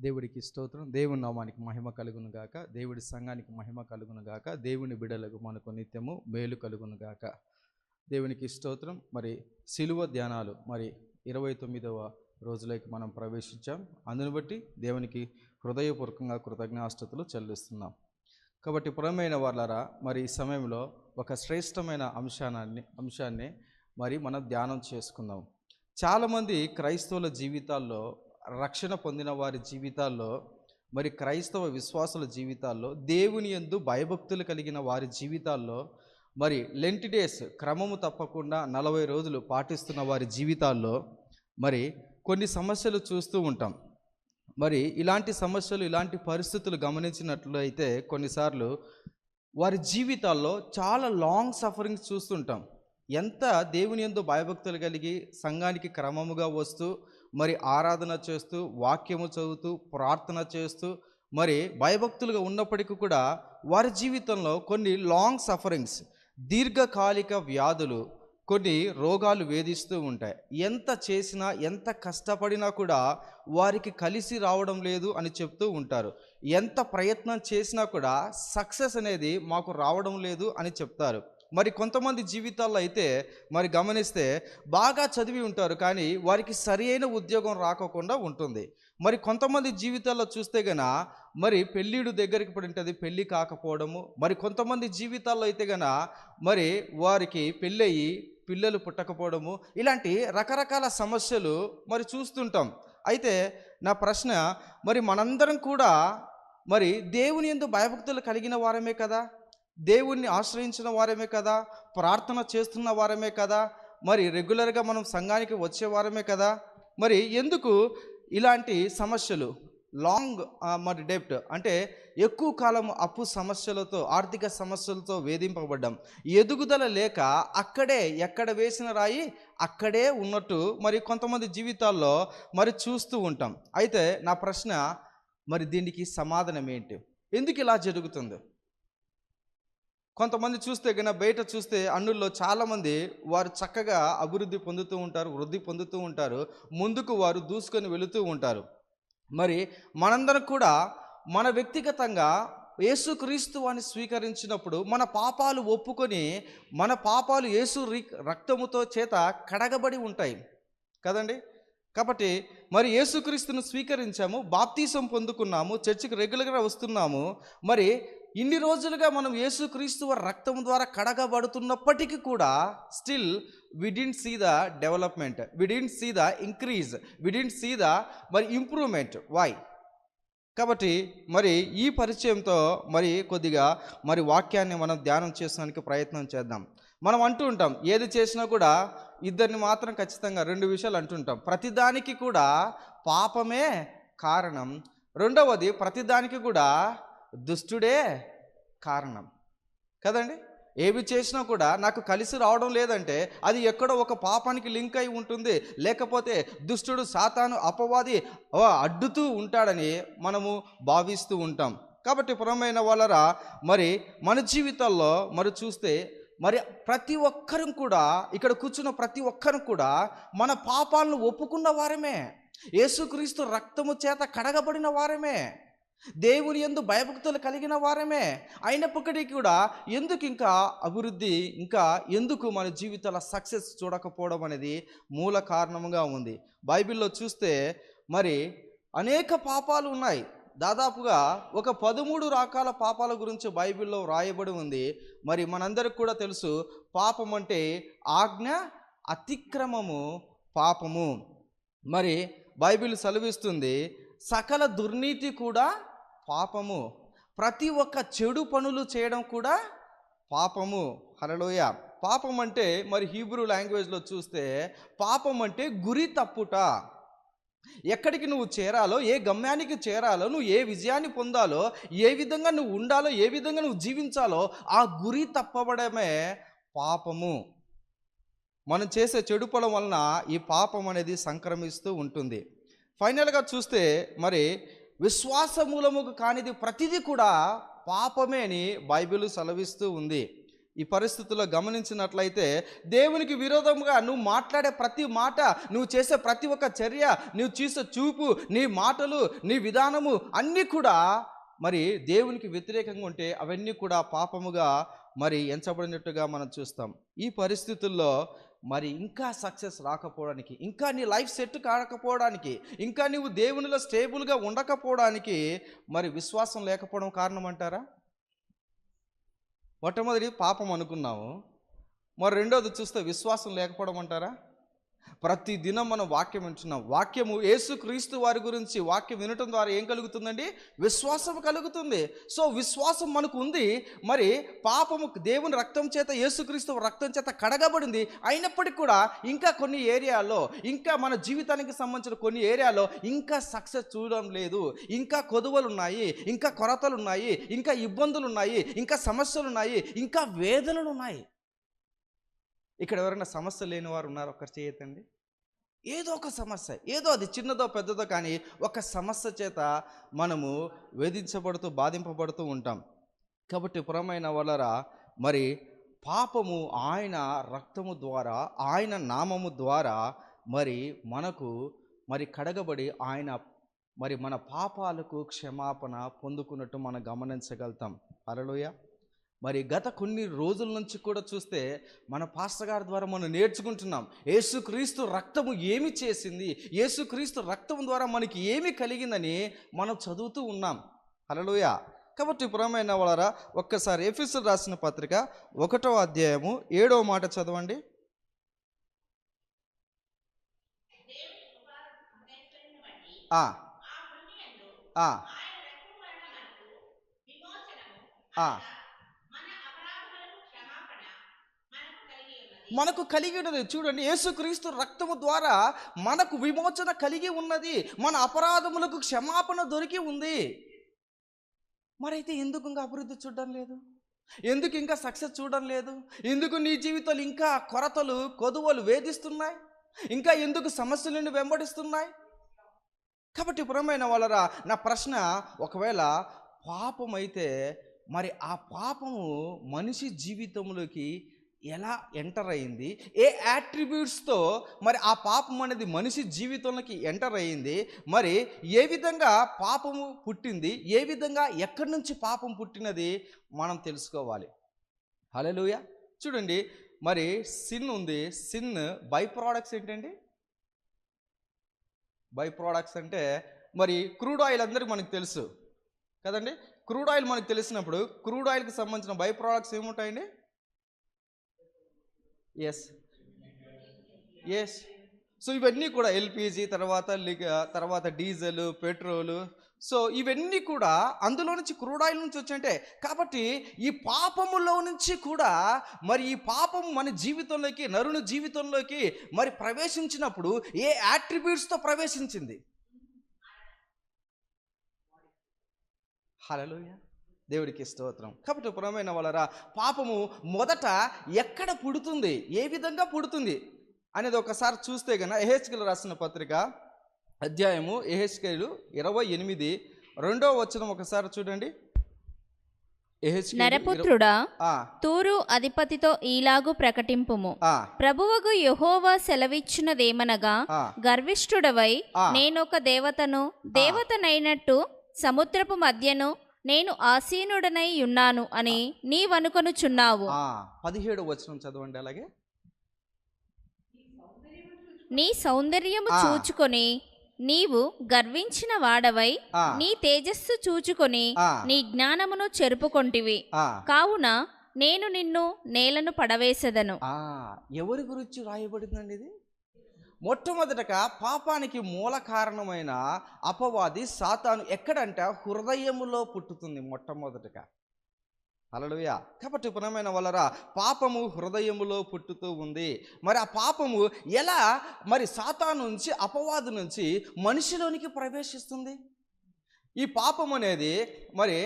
దేవుడికి స్తోత్రం. దేవుని నామానికి మహిమ కలుగును గాక. దేవుడి సంఘానికి మహిమ కలుగును గాక. దేవుని బిడలకు మనకు నిత్యము మేలు కలుగును గాక. దేవునికి స్తోత్రం. మరి సిలువ ధ్యానాలు 29వ రోజులోకి మనం ప్రవేశించాం. అందును బట్టి దేవునికి హృదయపూర్వకంగా కృతజ్ఞాస్తుతులు చెల్లిస్తున్నాం. కాబట్టి ప్రియమైన వాళ్ళారా, మరి ఈ సమయంలో ఒక శ్రేష్టమైన అంశాన్ని మనం ధ్యానం చేసుకుందాం. చాలామంది క్రైస్తవుల జీవితాల్లో, రక్షణ పొందిన వారి జీవితాల్లో, క్రైస్తవ విశ్వాసుల జీవితాల్లో, దేవుని యందు భయభక్తులు కలిగిన వారి జీవితాల్లో, లెంట్ డేస్ క్రమము తప్పకుండా 40 రోజులు పాటిస్తున్న వారి జీవితాల్లో కొన్ని సమస్యలు చూస్తూ ఉంటాం. ఇలాంటి సమస్యలు, ఇలాంటి పరిస్థితులు గమనించినట్లయితే కొన్నిసార్లు వారి జీవితాల్లో చాలా లాంగ్ సఫరింగ్స్ చూస్తుంటాం. ఎంత దేవుని యందు భయభక్తులు కలిగి సంఘానికి క్రమముగా వస్తూ ఆరాధన చేస్తూ, వాక్యము చదువుతూ, ప్రార్థన చేస్తూ భయభక్తులుగా ఉన్నప్పటికీ కూడా వారి జీవితంలో కొన్ని లాంగ్ సఫరింగ్స్, దీర్ఘకాలిక వ్యాధులు, కొన్ని రోగాలు వేధిస్తూ ఉంటాయి. ఎంత చేసినా, ఎంత కష్టపడినా కూడా వారికి కలిసి రావడం లేదు అని చెప్తూ ఉంటారు. ఎంత ప్రయత్నం చేసినా కూడా సక్సెస్ అనేది మాకు రావడం లేదు అని చెప్తారు. కొంతమంది జీవితాల్లో అయితే గమనిస్తే బాగా చదివి ఉంటారు, కానీ వారికి సరి అయిన ఉద్యోగం రాకోకుండా ఉంటుంది. కొంతమంది జీవితాల్లో చూస్తే గన పెళ్ళిడు దగ్గరికి పడి ఉంటుంది, పెళ్ళి కాకపోవడము. కొంతమంది జీవితాల్లో అయితే గన వారికి పెళ్ళయి పిల్లలు పుట్టకపోవడము, ఇలాంటి రకరకాల సమస్యలు చూస్తుంటాం. అయితే నా ప్రశ్న, మనందరం కూడా దేవుని యందు భయభక్తులు కలిగిన వారమే కదా, దేవుణ్ణి ఆశ్రయించిన వారమే కదా, ప్రార్థన చేస్తున్న వారమే కదా, రెగ్యులర్గా మనం సంఘానికి వచ్చే వారమే కదా, ఎందుకు ఇలాంటి సమస్యలు, లాంగ్ డెబ్ట్ అంటే ఎక్కువ కాలం అప్పు సమస్యలతో, ఆర్థిక సమస్యలతో వేధింపబడ్డాం. ఎదుగుదల లేక అక్కడే, ఎక్కడ వేసిన రాయి అక్కడే ఉన్నట్టు కొంతమంది జీవితాల్లో చూస్తూ ఉంటాం. అయితే నా ప్రశ్న, దీనికి సమాధానం ఏంటి? ఎందుకు ఇలా జరుగుతుంది? కొంతమంది చూస్తే కన్నా బయట చూస్తే అన్నుల్లో చాలామంది వారు చక్కగా అభివృద్ధి పొందుతూ ఉంటారు, వృద్ధి పొందుతూ ఉంటారు, ముందుకు వారు దూసుకొని వెళుతూ ఉంటారు. మనందరం కూడా మన వ్యక్తిగతంగా యేసుక్రీస్తు వారిని స్వీకరించినప్పుడు మన పాపాలు ఒప్పుకొని, మన పాపాలు యేసు రక్తముతో చేత కడగబడి ఉంటాయి కదండి. కాబట్టి యేసుక్రీస్తును స్వీకరించాము, బాప్తీసం పొందుకున్నాము, చర్చికి రెగ్యులర్గా వస్తున్నాము. ఇన్ని రోజులుగా మనం యేసుక్రీస్తు వారి రక్తం ద్వారా కడగబడుతున్నప్పటికీ కూడా still we didn't see the development, we didn't see the increase, we didn't see the improvement. Why? కాబట్టి ఈ పరిచయంతో కొద్దిగా వాక్యాన్ని మనం ధ్యానం చేయడానికి ప్రయత్నం చేద్దాం. మనం అంటూ ఉంటాం, ఏది చేసినా కూడా ఇద్దరిని మాత్రం ఖచ్చితంగా 2 విషయాలు అంటుంటాం. ప్రతిదానికి కూడా పాపమే కారణం, రెండవది ప్రతిదానికి కూడా దుష్టుడే కారణం కదండి. ఏవి చేసినా కూడా నాకు కలిసి రావడం లేదంటే అది ఎక్కడో ఒక పాపానికి లింక్ అయి ఉంటుంది, లేకపోతే దుష్టుడు, సాతాను, అపవాది అడ్డుతూ ఉంటాడని మనము భావిస్తూ ఉంటాం. కాబట్టి ప్రియమైన వాళ్ళరా, మన జీవితాల్లో చూస్తే ప్రతి ఒక్కరం కూడా, ఇక్కడ కూర్చున్న ప్రతి ఒక్కరం కూడా మన పాపాలను ఒప్పుకున్న వారమే, యేసుక్రీస్తు రక్తము చేత కడగబడిన వారమే, దేవుని యందు భయభక్తులు కలిగిన వారమే. అయినప్పటికీ కూడా ఎందుకు ఇంకా అభివృద్ధి, ఇంకా ఎందుకు మన జీవితాల సక్సెస్ చూడకపోవడం అనేది మూల కారణముగా ఉంది. బైబిల్లో చూస్తే అనేక పాపాలు ఉన్నాయి. దాదాపుగా ఒక 13 రకాల పాపాల గురించి బైబిల్లో వ్రాయబడి ఉంది. మనందరికి కూడా తెలుసు, పాపం అంటే ఆజ్ఞ అతిక్రమము పాపము. బైబిల్ సెలవిస్తుంది, సకల దుర్నీతి కూడా పాపము, ప్రతి ఒక్క చెడు పనులు చేయడం కూడా పాపము. హల్లెలూయా. పాపం అంటే హీబ్రూ లాంగ్వేజ్లో చూస్తే పాపం అంటే గురి తప్పుట. ఎక్కడికి నువ్వు చేరాలో, ఏ గమ్యానికి చేరాలో, నువ్వు ఏ విజయాన్ని పొందాలో, ఏ విధంగా నువ్వు ఉండాలో, ఏ విధంగా నువ్వు జీవించాలో ఆ గురి తప్పబడమే పాపము. మనం చేసే చెడు పనుల వలన ఈ పాపం అనేది సంక్రమిస్తూ ఉంటుంది. ఫైనల్గా చూస్తే విశ్వాస మూలముకు కానిది ప్రతిదీ కూడా పాపమే అని బైబిల్ సెలవిస్తూ ఉంది. ఈ పరిస్థితుల్లో గమనించినట్లయితే దేవునికి విరోధంగా నువ్వు మాట్లాడే ప్రతి మాట, నువ్వు చేసే ప్రతి ఒక్క చర్య, నువ్వు చూసే చూపు, నీ మాటలు, నీ విధానము అన్నీ కూడా మరి దేవునికి వ్యతిరేకంగా ఉంటే అవన్నీ కూడా పాపముగా మరి ఎంచబడినట్టుగా మనం చూస్తాం. ఈ పరిస్థితుల్లో మరి ఇంకా సక్సెస్ రాకపోవడానికి, ఇంకా నీ లైఫ్ సెట్ కాకపోవడానికి, ఇంకా నీవు దేవునిలో స్టేబుల్గా ఉండకపోవడానికి మరి విశ్వాసం లేకపోవడం కారణం అంటారా? మొట్టమొదటి పాపం అనుకున్నాము, మరి రెండోది చూస్తే విశ్వాసం లేకపోవడం అంటారా? ప్రతి దినం మనం వాక్యం వింటున్నాం. వాక్యము యేసుక్రీస్తు వారి గురించి వాక్యం వినటం ద్వారా ఏం కలుగుతుందండి? విశ్వాసం కలుగుతుంది. సో విశ్వాసం మనకు ఉంది. మరి పాపము దేవుని రక్తం చేత, యేసుక్రీస్తు రక్తం చేత కడగబడింది. అయినప్పటికీ కూడా ఇంకా కొన్ని ఏరియాలో, ఇంకా మన జీవితానికి సంబంధించిన కొన్ని ఏరియాలో ఇంకా సక్సెస్ చూడడం లేదు. ఇంకా కొదువలు ఉన్నాయి, ఇంకా కొరతలు ఉన్నాయి, ఇంకా ఇబ్బందులు ఉన్నాయి, ఇంకా సమస్యలు ఉన్నాయి, ఇంకా వేదనలు ఉన్నాయి. ఇక్కడ ఎవరైనా సమస్య లేని వారు ఉన్నారు? ఒకరు చేయతండి. ఏదో ఒక సమస్య, ఏదో అది చిన్నదో పెద్దదో కానీ ఒక సమస్య చేత మనము వేధించబడుతూ బాధింపబడుతూ ఉంటాం. కాబట్టి పురమైన వలరా మరి పాపము ఆయన రక్తము ద్వారా, ఆయన నామము ద్వారా మరి మనకు మరి కడగబడి ఆయన మరి మన పాపాలకు క్షమాపణ పొందుకున్నట్టు మనం గమనించగలుగుతాం. హల్లెలూయా. మరి గత కొన్ని రోజుల నుంచి కూడా చూస్తే మన పాస్టర్ గారి ద్వారా మనం నేర్చుకుంటున్నాం యేసుక్రీస్తు రక్తము ఏమి చేసింది, యేసుక్రీస్తు రక్తం ద్వారా మనకి ఏమి కలిగిందని మనం చదువుతూ ఉన్నాం. హల్లెలూయా. కాబట్టి పురమైన వాళ్ళరా ఒక్కసారి ఎఫెసీయులకు రాసిన పత్రిక 1వ అధ్యాయము 7వ మాట చదవండి. ఆ ఆ ఆ మనకు కలిగి ఉన్నది. చూడండి, యేసుక్రీస్తు రక్తము ద్వారా మనకు విమోచన కలిగి ఉన్నది, మన అపరాధములకు క్షమాపణ దొరికి ఉంది. మరైతే ఎందుకు ఇంకా అభివృద్ధి చూడడం లేదు? ఎందుకు ఇంకా సక్సెస్ చూడడం లేదు? ఎందుకు నీ జీవితాలు ఇంకా కొరతలు, కొదువలు వేధిస్తున్నాయి? ఇంకా ఎందుకు సమస్యలు నిన్ను వెంబడిస్తున్నాయి? కాబట్టి పురమైన వాళ్ళరా, నా ప్రశ్న, ఒకవేళ పాపం అయితే మరి ఆ పాపము మనిషి జీవితంలోకి ఎలా ఎంటర్ అయింది? ఏ యాట్రిబ్యూట్స్తో మరి ఆ పాపం అనేది మనిషి జీవితంలోకి ఎంటర్ అయ్యింది? మరి ఏ విధంగా పాపము పుట్టింది? ఏ విధంగా ఎక్కడి నుంచి పాపం పుట్టినది మనం తెలుసుకోవాలి. హల్లెలూయా. చూడండి, మరి సిన్ ఉంది. సిన్ బై ప్రోడక్ట్స్ ఏంటండి? బై ప్రోడక్ట్స్ అంటే మరి క్రూడ్ ఆయిల్ అందరికీ మనకు తెలుసు కదండి. క్రూడ్ ఆయిల్ మనకు తెలిసినప్పుడు క్రూడ్ ఆయిల్కి సంబంధించిన బై ప్రోడక్ట్స్ ఏముంటాయండి? ఎస్. సో ఇవన్నీ కూడా ఎల్పిజి, తర్వాత డీజిల్, పెట్రోలు, సో ఇవన్నీ కూడా అందులో నుంచి క్రూడ్ ఆయిల్ నుంచి వచ్చాయంటే, కాబట్టి ఈ పాపములో నుంచి కూడా మరి ఈ పాపం మన జీవితంలోకి, నరుని జీవితంలోకి మరి ప్రవేశించినప్పుడు ఏ యాట్రిబ్యూట్స్తో ప్రవేశించింది? హల్లెలూయా. దేవుడికి స్తోత్రం. కాబట్టి పురమైన వాళ్ళరా, పాపము మొదట ఎక్కడ పుడుతుంది, ఏ విధంగా పుడుతుంది అనేది ఒకసారి చూస్తే గన యెహెజ్కేలు రాసిన పత్రిక అధ్యాయము యెహెజ్కేలు 28 2వ వచనం ఒకసారి చూడండి. నరపుత్రుడా, తూరు అధిపతితో ఈలాగు ప్రకటింపుము, ప్రభువగు యెహోవా సెలవిచ్చినదేమనగా, గర్విష్ఠుడవై నేనొక దేవతనైనట్టు సముద్రపు మధ్యను నేను ఆసీనుడనై ఉన్నాను అని నీవనుకొనుచున్నావు. 17వ వచనం చదవండి. అలాగే నీ సౌందర్యము చూచుకొని నీవు గర్వించిన వాడవై నీ తేజస్సు చూచుకొని నీ జ్ఞానమును చెరుపుకొంటివి, కావున నేను నిన్ను నేలను పడవేసెదను. ఎవరి గురించి రాయబడిందండి ఇది? మొట్టమొదటగా పాపానికి మూల కారణమైన అపవాది సాతాను ఎక్కడంట? హృదయములో పుట్టుతుంది మొట్టమొదటగా. హల్లెలూయా. కాబట్టి పునమైన వలరా, పాపము హృదయములో పుట్టుతూ ఉంది. మరి ఆ పాపము ఎలా మరి సాతాను నుంచి, అపవాదు నుంచి మనిషిలోనికి ప్రవేశిస్తుంది? ఈ పాపం అనేది మరి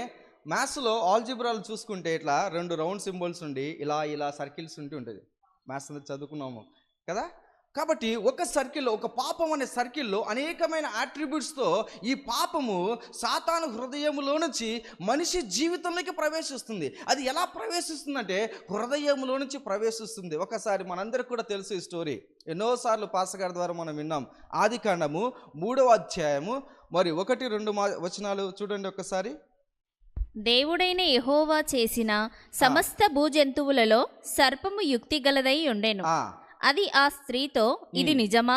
మ్యాథ్స్లో ఆల్జిబ్రాలు చూసుకుంటే ఇట్లా 2 రౌండ్ సింబల్స్ ఉండి ఇలా ఇలా సర్కిల్స్ ఉంటూ ఉంటుంది. మ్యాథ్స్ అనేది చదువుకున్నాము కదా. కాబట్టి ఒక సర్కిల్లో, ఒక పాపం అనే సర్కిల్లో అనేకమైన అట్రిబ్యూట్స్తో ఈ పాపము సాతాను హృదయములో నుంచి మనిషి జీవితంలోకి ప్రవేశిస్తుంది. అది ఎలా ప్రవేశిస్తుందంటే హృదయంలో నుంచి ప్రవేశిస్తుంది. ఒకసారి మనందరికి కూడా తెలుసు ఈ స్టోరీ, ఎన్నోసార్లు పాస్టర్ గారి ద్వారా మనం విన్నాం. ఆదికాండము 3వ అధ్యాయము మరి 1-2 వచనాలు చూడండి ఒకసారి. దేవుడైన యెహోవా చేసిన సమస్త భూజంతువులలో సర్పము యుక్తి గలదై ఉండెను. అది ఆ స్త్రీతో, ఇది నిజమా?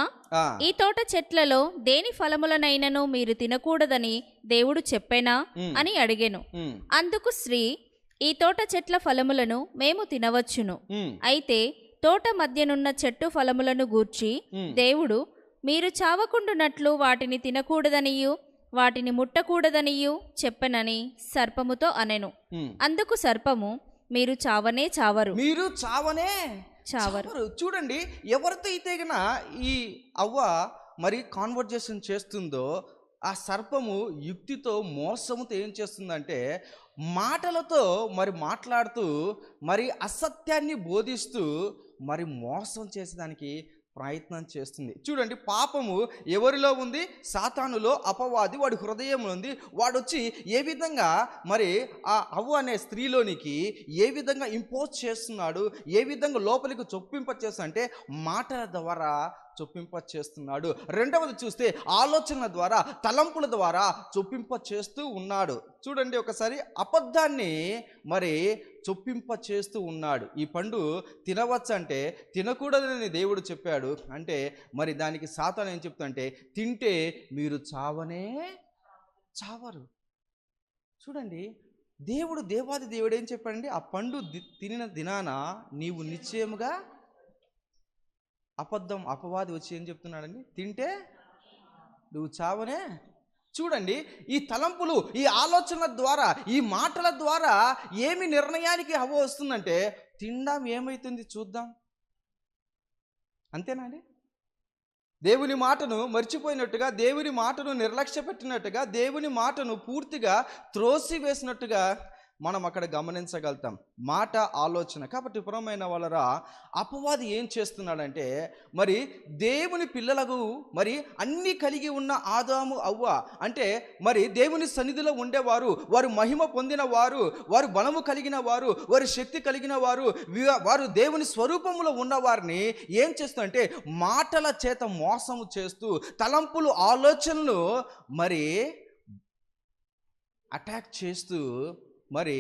ఈ తోట చెట్లలో దేని ఫలములనైనను మీరు తినకూడదని దేవుడు చెప్పెనా అని అడిగెను. అందుకు స్త్రీ, ఈ తోట చెట్ల ఫలములను మేము తినవచ్చును, అయితే తోట మధ్యనున్న చెట్టు ఫలములను గూర్చి దేవుడు మీరు చావకుండునట్లు వాటిని తినకూడదనియు వాటిని ముట్టకూడదనియు చెప్పెనని సర్పముతో అనెను. అందుకు సర్పము, మీరు చావనే చావరు, మీరు చావనే చావరు. చూడండి, ఎవరితో అయితే గన ఈ అవ్వ మరి కాన్వర్జేషన్ చేస్తుందో ఆ సర్పము యుక్తితో, మోసముతో ఏం చేస్తుందంటే మాటలతో మరి మాట్లాడుతూ మరి అసత్యాన్ని బోధిస్తూ మరి మోసం చేసేదానికి ప్రయత్నం చేస్తుంది. చూడండి, పాపము ఎవరిలో ఉంది? సాతానులో, అపవాది వాడి హృదయంలో ఉంది. వాడు వచ్చి ఏ విధంగా మరి ఆ అవ్వ అనే స్త్రీలోనికి ఏ విధంగా ఇంపోజ్ చేస్తున్నాడు, ఏ విధంగా లోపలికి చొప్పింప చేస్తా అంటే మాటల ద్వారా చొప్పింప చేస్తున్నాడు. రెండవది చూస్తే ఆలోచన ద్వారా, తలంపుల ద్వారా చొప్పింప చేస్తూ ఉన్నాడు. చూడండి ఒకసారి, అబద్ధాన్ని మరి చొప్పింప చేస్తూ ఉన్నాడు. ఈ పండు తినవచ్చు అంటే తినకూడదని దేవుడు చెప్పాడు అంటే మరి దానికి సాతాను ఏం చెప్తుందంటే తింటే మీరు చావనే చావరు. చూడండి, దేవాది దేవుడు ఏం చెప్పాడండి? ఆ పండు తినిన దినాన నీవు నిశ్చయముగా, అపవాది వచ్చి ఏం చెప్తున్నాడండి? తింటే నువ్వు చావనే. చూడండి, ఈ తలంపులు, ఈ ఆలోచన ద్వారా, ఈ మాటల ద్వారా ఏమి నిర్ణయానికి హవ్వ వస్తుందంటే తిందాం, ఏమవుతుంది చూద్దాం, అంతేనా అండి? దేవుని మాటను మర్చిపోయినట్టుగా, దేవుని మాటను నిర్లక్ష్య పెట్టినట్టుగా, దేవుని మాటను పూర్తిగా త్రోసివేసినట్టుగా మనం అక్కడ గమనించగలుగుతాం. మాట, ఆలోచన. కాబట్టి పురమైన వాళ్ళరా, అపవాది ఏం చేస్తున్నాడంటే మరి దేవుని పిల్లలకు మరి అన్నీ కలిగి ఉన్న ఆదాము, అవ్వ అంటే మరి దేవుని సన్నిధిలో ఉండేవారు, వారు మహిమ పొందిన వారు, వారు బలము కలిగిన వారు, వారి శక్తి కలిగిన వారు, వారు దేవుని స్వరూపంలో ఉన్నవారిని ఏం చేస్తుందంటే మాటల చేత మోసము చేస్తూ, తలంపులు, ఆలోచనలు మరి అటాక్ చేస్తూ మరి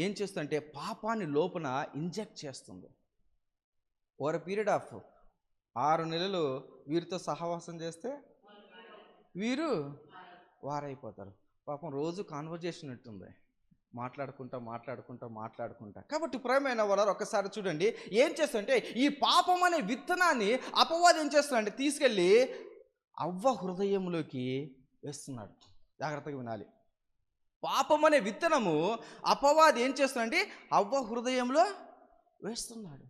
ఏం చేస్తుందంటే పాపాన్ని లోపల ఇంజెక్ట్ చేస్తుంది. ఓవర్ పీరియడ్ ఆఫ్ 6 నెలలు వీరితో సహవాసం చేస్తే వీరు వారైపోతారు. పాపం రోజు కాన్వర్జేషన్ ఉంటుంది, మాట్లాడుకుంటా. కాబట్టి ప్రియమైన వారు ఒకసారి చూడండి, ఏం చేస్తుంటే ఈ పాపం అనే విత్తనాన్ని అపవాది ఏం చేస్తున్నాడంటే తీసుకెళ్ళి అవ్వ హృదయంలోకి వేస్తున్నాడు. జాగ్రత్తగా వినాలి. పాపం అనే విత్తనము అపవాది ఏం చేస్తున్నాడంటే అవ్వ హృదయంలో వేస్తున్నాడు.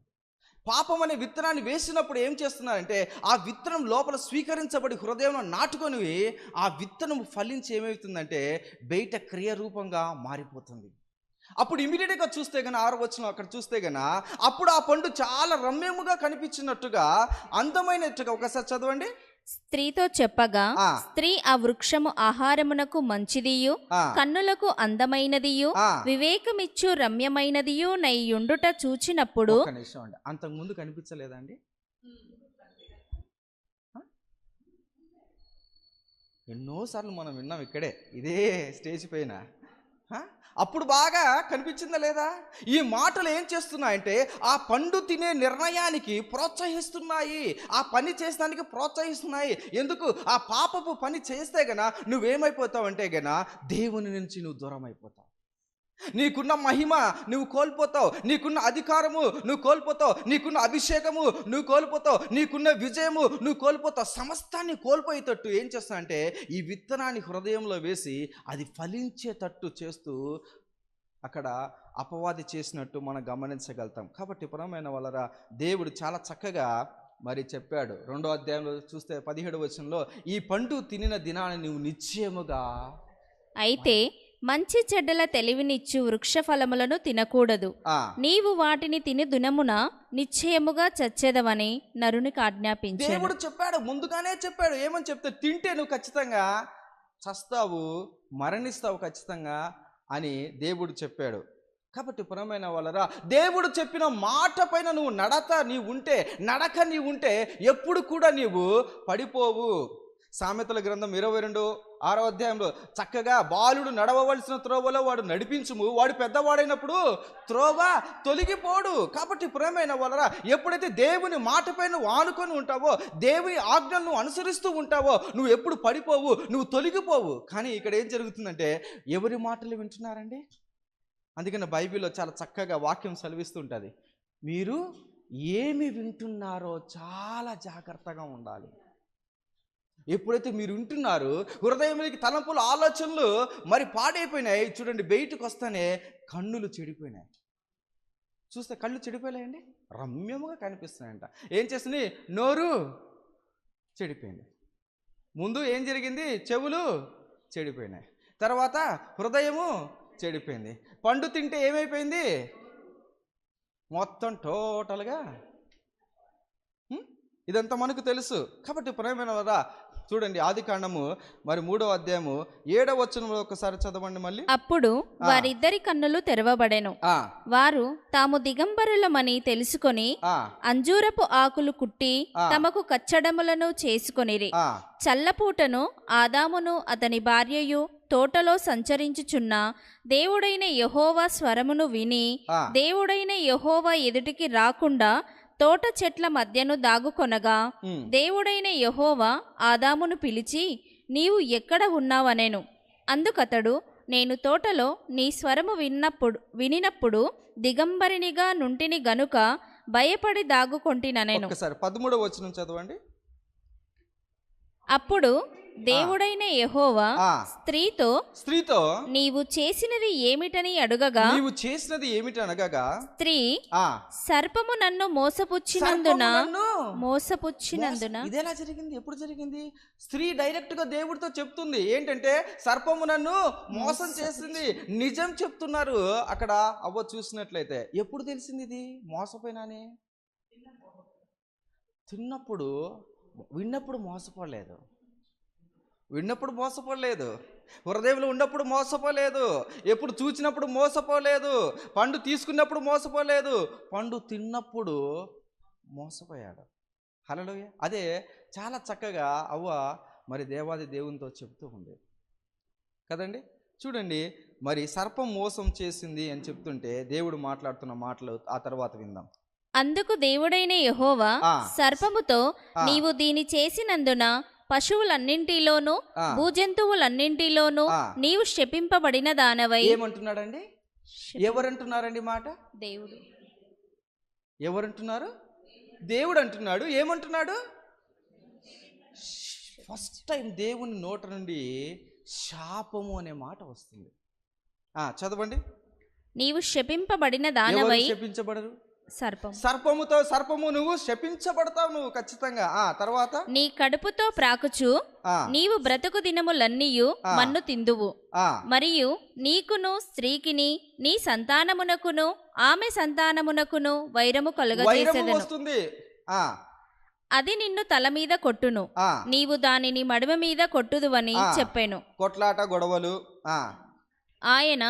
పాపం అనే విత్తనాన్ని వేసినప్పుడు ఏం చేస్తున్నారంటే ఆ విత్తనం లోపల స్వీకరించబడి హృదయంలో నాటుకొని ఆ విత్తనం ఫలించి ఏమవుతుందంటే బయట క్రియారూపంగా మారిపోతుంది. అప్పుడు ఇమీడియట్గా చూస్తే గన 6వ వచనం అక్కడ చూస్తే గన అప్పుడు ఆ పండు చాలా రమ్యముగా కనిపించినట్టుగా, అందమైనట్టుగా, ఒకసారి చదవండి. స్త్రీతో చెప్పగా స్త్రీ ఆ వృక్షము ఆహారమునకు మంచిదియు, కన్నులకు అందమైనదియు, వివేకమిచ్చు రమ్యమైనదియు నయ్యుండుట చూచినప్పుడు. అంతకు ముందు కనిపించలేదండి? ఎన్నోసార్లు మనం విన్నాం ఇక్కడే, ఇదే స్టేజ్ పైన. అప్పుడు బాగా కనిపించిందా లేదా? ఈ మాటలు ఏం చేస్తున్నాయంటే ఆ పండు తినే నిర్ణయానికి ప్రోత్సహిస్తున్నాయి, ఆ పని చేసడానికి ప్రోత్సహిస్తున్నాయి. ఎందుకు? ఆ పాపపు పని చేస్తే గన నువ్వేమైపోతావు అంటే గన దేవుని నుంచి నువ్వు దూరం అయిపోతావు. నీకున్న మహిమ నువ్వు కోల్పోతావు, నీకున్న అధికారము నువ్వు కోల్పోతావు, నీకున్న అభిషేకము నువ్వు కోల్పోతావు, నీకున్న విజయము నువ్వు కోల్పోతావు. సమస్తాన్ని కోల్పోయేటట్టు ఏం చేస్తా అంటే ఈ విత్తనాన్ని హృదయంలో వేసి అది ఫలించేటట్టు చేస్తూ అక్కడ అపవాది చేసినట్టు మనం గమనించగలుగుతాం. కాబట్టి పురమైన వాళ్ళరా, దేవుడు చాలా చక్కగా మరి చెప్పాడు. 2వ అధ్యాయంలో చూస్తే 17వ వచనంలో ఈ పండు తినిన దినాన్ని నువ్వు నిశ్చయముగా. అయితే మంచి చెడ్డల తెలివినిచ్చు వృక్ష ఫలములను తినకూడదు, నీవు వాటిని తిని దినమున నిశ్చయముగా చచ్చెదవని నరునికి ఆజ్ఞాపించాడు. దేవుడు చెప్పాడు, ముందుగానే చెప్పాడు. ఏమని చెప్తే, తింటే నువ్వు ఖచ్చితంగా చస్తావు, మరణిస్తావు ఖచ్చితంగా అని దేవుడు చెప్పాడు. కాబట్టి ప్రియమైన వాళ్ళరా, దేవుడు చెప్పిన మాట పైన నువ్వు నడక నీవు ఉంటే ఎప్పుడు కూడా నీవు పడిపోవు. సామెతల గ్రంథం 22:6 అధ్యాయంలో చక్కగా బాలుడు నడవవలసిన త్రోవలో వాడు నడిపించుము, వాడు పెద్దవాడైనప్పుడు త్రోవ తొలగిపోడు. కాబట్టి ప్రియమైన వాళ్ళరా, ఎప్పుడైతే దేవుని మాట పైన ఆనుకొని ఉంటావో, దేవుని ఆజ్ఞలను అనుసరిస్తూ ఉంటావో, నువ్వు ఎప్పుడు పడిపోవు, నువ్వు తొలగిపోవు. కానీ ఇక్కడ ఏం జరుగుతుందంటే, ఎవరి మాటలు వింటున్నారండి? అందుకని బైబిల్లో చాలా చక్కగా వాక్యం సెలవిస్తుంటుంది, మీరు ఏమి వింటున్నారో చాలా జాగ్రత్తగా ఉండాలి. ఎప్పుడైతే మీరు వింటున్నారు, హృదయంలోకి తలంపులు, ఆలోచనలు మరి పాడైపోయినాయి. చూడండి, బయటకు వస్తానే కన్నులు చెడిపోయినాయి. చూస్తే కళ్ళు చెడిపోయాయండి, రమ్యముగా కనిపిస్తున్నాయంట. ఏం చేస్తున్నాయి? నోరు చెడిపోయింది. ముందు ఏం జరిగింది? చెవులు చెడిపోయినాయి, తర్వాత హృదయము చెడిపోయింది. పండు తింటే ఏమైపోయింది? మొత్తం టోటల్గా. ఇదంతా మనకు తెలుసు. కాబట్టి ప్రియమైన వారా, చూడండి ఆదికాండము మరి 3వ అధ్యాయము 7వ వచనంలో ఒకసారి చదవండి మళ్ళీ. అప్పుడు వారిద్దరి కన్నులు తెరవబడెను, వారు తాము దిగంబరులమని తెలుసుకొని అంజూరపు ఆకులు కుట్టి తమకు కచ్చడములను చేసుకొనిరి. చల్లపూటను ఆదామును అతని భార్యయు తోటలో సంచరించుచున్న దేవుడైన యెహోవా స్వరమును విని, దేవుడైన యెహోవా ఎదుటికి రాకుండా తోట చెట్ల మధ్యను దాగుకొనగా, దేవుడైన యెహోవా ఆదామును పిలిచి, నీవు ఎక్కడ ఉన్నావనెను. అందుకతడు, నేను తోటలో నీ స్వరము వినినప్పుడు దిగంబరినిగా నుంటిని గనుక భయపడి దాగుకొంటిననెను. ఒకసారి 13వ వచనం చదవండి. అప్పుడు దేవుడైన యెహోవా స్త్రీతో నీవు చేసినది ఏమిటని అడుగగా, స్త్రీ సర్పము నన్ను మోసపుచ్చినందున. ఇదేలా జరిగింది? ఎప్పుడు జరిగింది? స్త్రీ డైరెక్ట్ గా దేవుడితో చెప్తుంది ఏంటంటే, సర్పము నన్ను మోసం చేసింది. నిజం చెప్తున్నారు. అక్కడ అవ్వ చూసినట్లయితే ఎప్పుడు తెలిసింది ఇది మోసపోయినాని? తిన్నప్పుడు, విన్నప్పుడు మోసపోలేదు, హృదయంలో ఉన్నప్పుడు మోసపోలేదు, ఎప్పుడు చూచినప్పుడు మోసపోలేదు, పండు తీసుకున్నప్పుడు మోసపోలేదు, పండు తిన్నప్పుడు మోసపోయాడు. హల్లెలూయా. అదే చాలా చక్కగా అవ్వ మరి దేవాది దేవునితో చెప్తూ ఉంది కదండి. చూడండి, మరి సర్పం మోసం చేసింది అని చెప్తుంటే దేవుడు మాట్లాడుతున్న మాటలు ఆ తర్వాత విందాం. అందుకు దేవుడైన యెహోవా సర్పముతో, నీవు దీని చేసినందున పశువులన్నింటిలోనూ భూజంతువులన్నింటిలోనూ నీవు శపింపబడిన దానవై. ఏమంటున్నాడండి? ఎవరంటున్నారండి మాట? దేవుడు. ఎవరంటున్నారు? దేవుడు అంటున్నాడు. ఏమంటున్నాడు? ఫస్ట్ టైం దేవుని నోట నుండి శాపము అనే మాట వస్తుంది. చదవండి. నీవు శపింపబడిన దానవై. శపించబడరు? సర్పము నువ్వు శపించబడతావు, నువ్వు ఖచ్చితంగా. తర్వాత నీ కడుపుతో ప్రాకుచు నీవు బ్రతుకు దినములన్నీయు మన్ను తిందువు, మరియు నీకును స్త్రీకిని నీ సంతానమునకును ఆమె సంతానమునకును వైరము కలుగజేసేదను. అది నిన్ను తల మీద కొట్టును, నీవు దానిని మడమ మీద కొట్టుదువని చెప్పాను. కొట్లాట, గొడవలు. ఆయన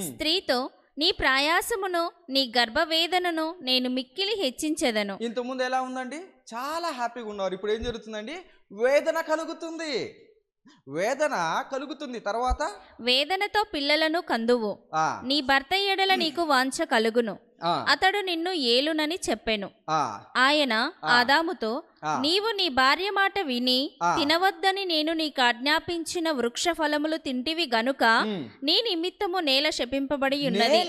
స్త్రీతో, నీ ప్రయాసమును నీ గర్భవేదనను నేను మిక్కిలి హెచ్చించెదను. ఇంతకుముందు ఎలా ఉందండి? చాలా హ్యాపీగా ఉన్నారు. ఇప్పుడు ఏం జరుగుతుందండి? వేదన కలుగుతుంది. తర్వాత వేదనతో పిల్లలను కందువు, నీ భర్త ఎడల నీకు వాంఛ కలుగును, అతడు నిన్ను ఏలునని చెప్పెను. ఆయన ఆదాముతో, నీవు నీ భార్య మాట విని తినవద్దని నేను నీకు ఆజ్ఞాపించిన వృక్ష ఫలములు తింటివి గనుక నీ నిమిత్తము నేల శపింపబడి ఉన్నది.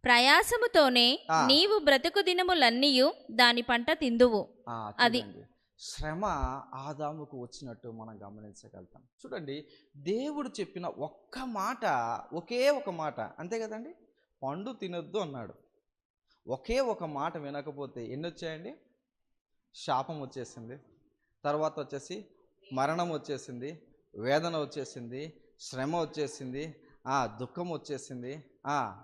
ప్రయాసముతోనే నీవు బ్రతుకు దినములన్నీయు దాని పంట తిందువు. అది శ్రమ ఆదాముకు వచ్చినట్టు మనం గమనించగలుగుతాం. చూడండి, దేవుడు చెప్పిన ఒకే ఒక మాట, అంతే కదండి, పండు తినొద్దు అన్నాడు. ఒకే ఒక మాట వినకపోతే ఎన్ని వచ్చాయండి? శాపం వచ్చేసింది, తర్వాత వచ్చేసి మరణం వచ్చేసింది, వేదన వచ్చేసింది, శ్రమ వచ్చేసింది, దుఃఖం వచ్చేసింది,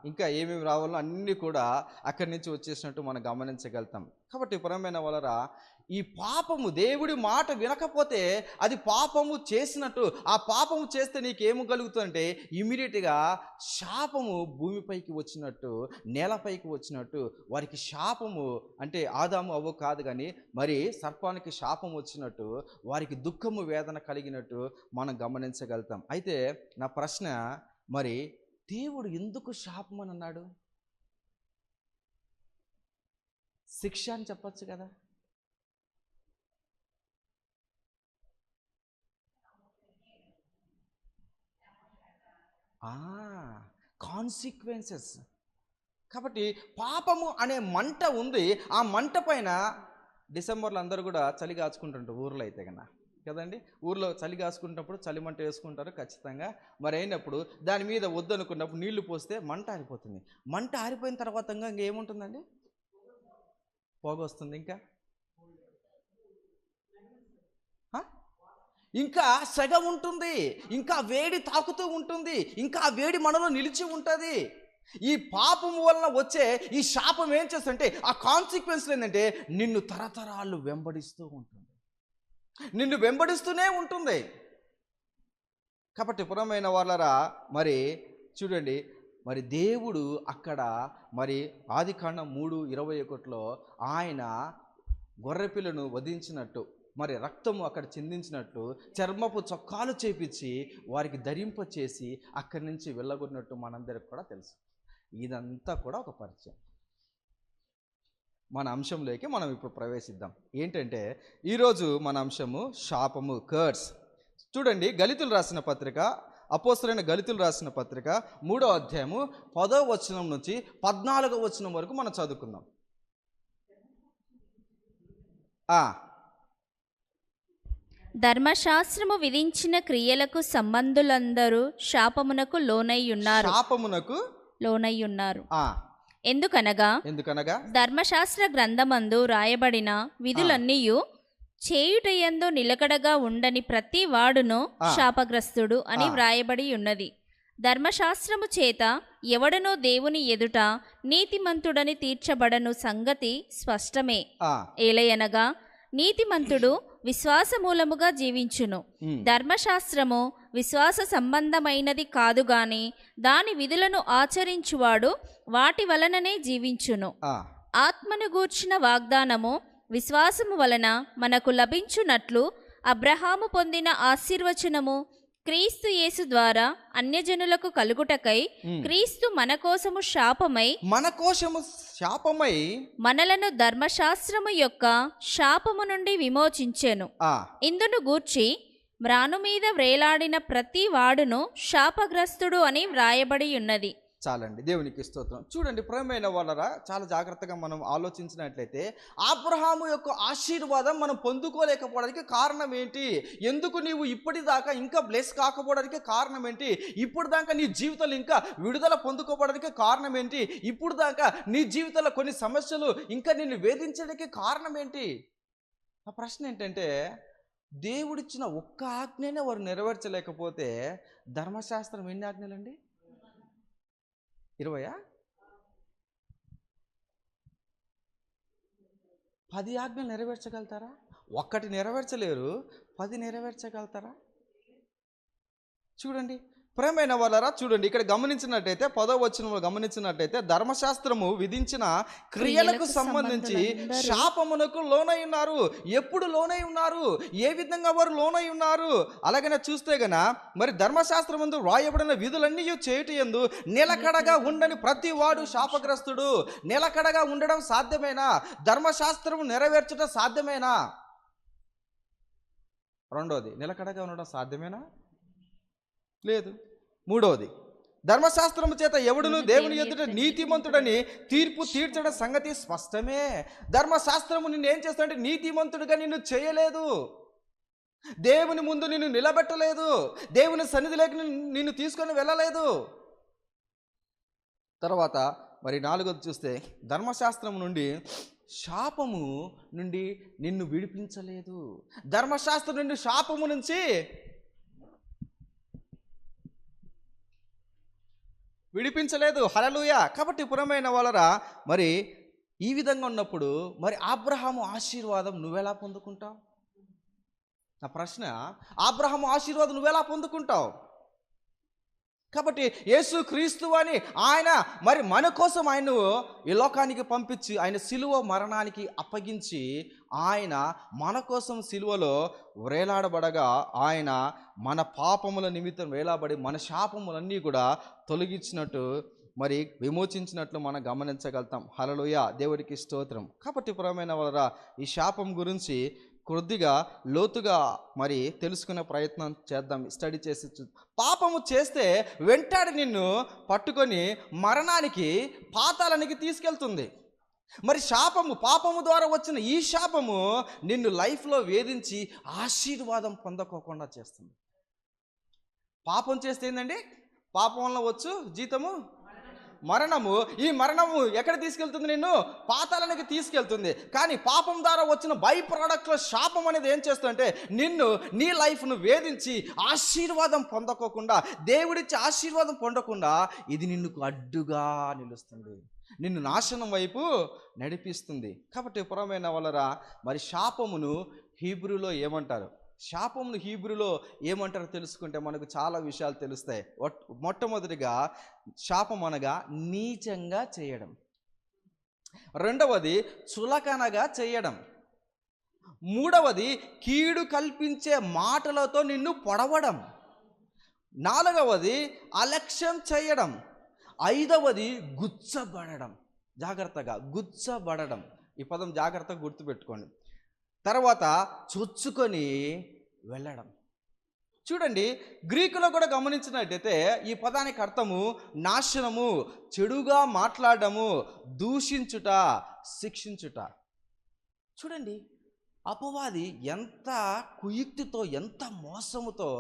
ఇంకా ఏమేమి రావాలో అన్నీ కూడా అక్కడి నుంచి వచ్చేసినట్టు మనం గమనించగలుగుతాం. కాబట్టి ప్రియమైన వాళ్ళరా, ఈ పాపము, దేవుడి మాట వినకపోతే అది పాపము చేసినట్టు. ఆ పాపము చేస్తే నీకేమి కలుగుతుందంటే ఇమీడియట్గా శాపము భూమిపైకి వచ్చినట్టు, నేలపైకి వచ్చినట్టు. వారికి శాపము అంటే ఆదాము అవ్వ కాదు కానీ మరి సర్పానికి శాపం వచ్చినట్టు, వారికి దుఃఖము వేదన కలిగినట్టు మనం గమనించగలుగుతాం. అయితే నా ప్రశ్న, మరి దేవుడు ఎందుకు శాపం అని అన్నాడు? శిక్ష అని చెప్పచ్చు కదా. కాన్సిక్వెన్సెస్. కాబట్టి పాపము అనే మంట ఉంది. ఆ మంట పైన డిసెంబర్లో అందరూ కూడా చలి కాచుకుంటుంటారు ఊర్లో అయితే కన్నా కదండి. ఊర్లో చలి కాసుకున్నప్పుడు చలి మంట వేసుకుంటారు ఖచ్చితంగా. మరి అయినప్పుడు దాని మీద వద్దనుకున్నప్పుడు నీళ్లు పోస్తే మంట ఆరిపోతుంది. మంట ఆరిపోయిన తర్వాత ఇంకేముంటుందండి? పొగ వస్తుంది, ఇంకా సెగ ఉంటుంది, ఇంకా వేడి తాకుతూ ఉంటుంది, ఇంకా ఆ వేడి మనలో నిలిచి ఉంటుంది. ఈ పాపము వలన వచ్చే ఈ శాపం ఏం చేస్తుంటే ఆ కాన్సిక్వెన్స్ ఏంటంటే నిన్ను తరతరాలు వెంబడిస్తూ ఉంటుంది, నిన్ను వెంబడిస్తూనే ఉంటుంది. కాబట్టి పురమైన వాళ్ళరా, మరి చూడండి, మరి దేవుడు అక్కడ మరి ఆదికాండం 3:21లో ఆయన గొర్రెపిల్లను వధించినట్టు, మరి రక్తము అక్కడ చిందించినట్టు, చర్మపు చొక్కాలు చేపించి వారికి ధరింపచేసి అక్కడి నుంచి వెళ్ళగొట్టినట్టు మనందరికి కూడా తెలుసు. ఇదంతా కూడా ఒక పరిచయం. మన అంశంలోకి మనం ఇప్పుడు ప్రవేశిద్దాం. ఏంటంటే ఈరోజు మన అంశము శాపము, కర్స్. చూడండి, గలితులు రాసిన పత్రిక, అపోస్తలుడైన గలితులు రాసిన పత్రిక 3వ అధ్యాయము 10వ వచనం నుంచి 14వ వచనం వరకు మనం చదువుకుందాం. ధర్మశాస్త్రము విధించిన క్రియలకు సంబంధులందరూ శాపమునకు లోనై ఉన్నారు. ఎందుకనగా ధర్మశాస్త్ర గ్రంథమందు రాయబడిన విధులన్నీయు చేయుటయందు నిలకడగా ఉండని ప్రతి వాడును శాపగ్రస్తుడు అని వ్రాయబడి ఉన్నది. ధర్మశాస్త్రము చేత ఎవడనో దేవుని ఎదుట నీతిమంతుడని తీర్చబడను సంగతి స్పష్టమే. ఏలయనగా నీతిమంతుడు విశ్వాసమూలముగా జీవించును. ధర్మశాస్త్రము విశ్వాస సంబంధమైనది కాదు గాని దాని విధులను ఆచరించువాడు వాటి వలననే జీవించును. ఆత్మను గూర్చిన వాగ్దానము విశ్వాసము వలన మనకు లభించునట్లు అబ్రహాము పొందిన ఆశీర్వచనము క్రీస్తు యేసు ద్వారా అన్యజనులకు కలుగుటకై క్రీస్తు మన కోసము శాపమై మనలను ధర్మశాస్త్రము యొక్క శాపము నుండి విమోచించెను. ఇందును గూర్చి మ్రాను మీద వ్రేలాడిన ప్రతి వాడును శాపగ్రస్తుడు అని వ్రాయబడి ఉన్నది. చాలండి, దేవునికి స్తోత్రం. చూడండి ప్రియమైన వాళ్ళరా, చాలా జాగ్రత్తగా మనం ఆలోచించినట్లయితే అబ్రహాము యొక్క ఆశీర్వాదం మనం పొందుకోలేకపోవడానికి కారణం ఏంటి? ఎందుకు నీవు ఇప్పటిదాకా ఇంకా బ్లెస్ కాకపోవడానికి కారణం ఏంటి? ఇప్పుడు దాకా నీ జీవితంలో ఇంకా విడుదల పొందుకోవడానికి కారణం ఏంటి? ఇప్పుడు దాకా నీ జీవితంలో కొన్ని సమస్యలు ఇంకా నిన్ను వేధించడానికి కారణం ఏంటి? ఆ ప్రశ్న ఏంటంటే, దేవుడిచ్చిన ఒక్క ఆజ్ఞనే వారు నెరవేర్చలేకపోతే ధర్మశాస్త్రం ఎన్ని ఆజ్ఞలండి? 20? 10 ఆజ్ఞలు నెరవేర్చగలుగుతారా? ఒక్కటి నెరవేర్చలేరు, 10 నెరవేర్చగలుగుతారా? చూడండి ప్రియమైన వాళ్ళరా, చూడండి ఇక్కడ గమనించినట్టయితే 10వ వచనంలో గమనించినట్టయితే ధర్మశాస్త్రము విధించిన క్రియలకు సంబంధించి శాపమునకు లోనై ఉన్నారు. ఎప్పుడు లోనై ఉన్నారు? ఏ విధంగా వారు లోనై ఉన్నారు? అలాగనే చూస్తే గన మరి ధర్మశాస్త్రమందు వ్రాయబడిన విధులన్నీ చేయుటయందు నిలకడగా ఉండని ప్రతి వాడు శాపగ్రస్తుడు. నిలకడగా ఉండడం సాధ్యమేనా? ధర్మశాస్త్రము నెరవేర్చడం సాధ్యమేనా? రెండోది, నిలకడగా ఉండడం సాధ్యమేనా? లేదు. మూడవది, ధర్మశాస్త్రము చేత ఎవడును దేవుని ఎదుట నీతిమంతుడని తీర్పు తీర్చడం సంగతి స్పష్టమే. ధర్మశాస్త్రము నిన్ను ఏం చేస్తుందంటే నీతిమంతుడిగా నిన్ను చేయలేదు, దేవుని ముందు నిన్ను నిలబెట్టలేదు, దేవుని సన్నిధిలోకి నిన్ను తీసుకొని వెళ్ళలేదు. తర్వాత మరి 4వది చూస్తే ధర్మశాస్త్రం నుండి శాపము నుండి నిన్ను విడిపించలేదు. ధర్మశాస్త్రం నుండి శాపము నుంచి విడిపించలేదు. హల్లెలూయా. కాబట్టి పురమైన వాళ్ళరా, మరి ఈ విధంగా ఉన్నప్పుడు మరి అబ్రహాము ఆశీర్వాదం నువ్వెలా పొందుకుంటావు? నా ప్రశ్న, అబ్రహాము ఆశీర్వాదం నువ్వెలా పొందుకుంటావు? కాబట్టి యేసు క్రీస్తు అని ఆయన మరి మన కోసం ఆయన్ను ఈ లోకానికి పంపించి ఆయన సిలువ మరణానికి అప్పగించి ఆయన మన కోసం సిలువలో వేలాడబడగా ఆయన మన పాపముల నిమిత్తం వేలాబడి మన శాపములన్నీ కూడా తొలగించినట్టు మరి విమోచించినట్లు మనం గమనించగలుగుతాం. హల్లెలూయా, దేవుడికి స్తోత్రం. కాబట్టి ప్రియమైన వాళ్ళరా, ఈ శాపం గురించి కొద్దిగా లోతుగా మరి తెలుసుకునే ప్రయత్నం చేద్దాం, స్టడీ చేసి. పాపము చేస్తే వెంటాడి నిన్ను పట్టుకొని మరణానికి, పాతాళానికి తీసుకెళ్తుంది. మరి పాపము ద్వారా వచ్చిన ఈ శాపము నిన్ను లైఫ్లో వేధించి ఆశీర్వాదం పొందకోకుండా చేస్తుంది. పాపం చేస్తే ఏంటండి? పాపం వల్ల వచ్చు జీతము మరణము. ఈ మరణము ఎక్కడ తీసుకెళ్తుంది? నిన్ను పాతాళానికి తీసుకెళ్తుంది. కానీ పాపం ద్వారా వచ్చిన బై ప్రోడక్ట్లో శాపం అనేది ఏం చేస్తుందంటే నిన్ను, నీ లైఫ్ను వేధించి ఆశీర్వాదం పొందకోకుండా, దేవుడిచ్చే ఆశీర్వాదం పొందకుండా ఇది నిన్ను అడ్డుగా నిలుస్తుంది, నిన్ను నాశనం వైపు నడిపిస్తుంది. కాబట్టి పురమైన వాళ్ళరా, మరి శాపమును హీబ్రూలో ఏమంటారు? శాపమును హీబ్రూలో ఏమంటారో తెలుసుకుంటే మనకు చాలా విషయాలు తెలుస్తాయి. మొట్టమొదటిగా శాపం అనగా నీచంగా చేయడం, రెండవది చులకనగా చేయడం, మూడవది కీడు కల్పించే మాటలతో నిన్ను పొడవడం, నాలుగవది అలక్ష్యం చేయడం, ఐదవది గుచ్చబడడం. జాగ్రత్తగా, గుచ్చబడడం, ఈ పదం జాగ్రత్తగా గుర్తుపెట్టుకోండి. తర్వాత చొచ్చుకొని వెళ్ళడం. చూడండి, గ్రీకులో కూడా గమనించినట్టయితే ఈ పదానికి అర్థము నాశనము, చెడుగా మాట్లాడము, దూషించుట, శిక్షించుట. చూడండి, అపవాది ఎంత కుయుక్తితో, ఎంత మోసముతో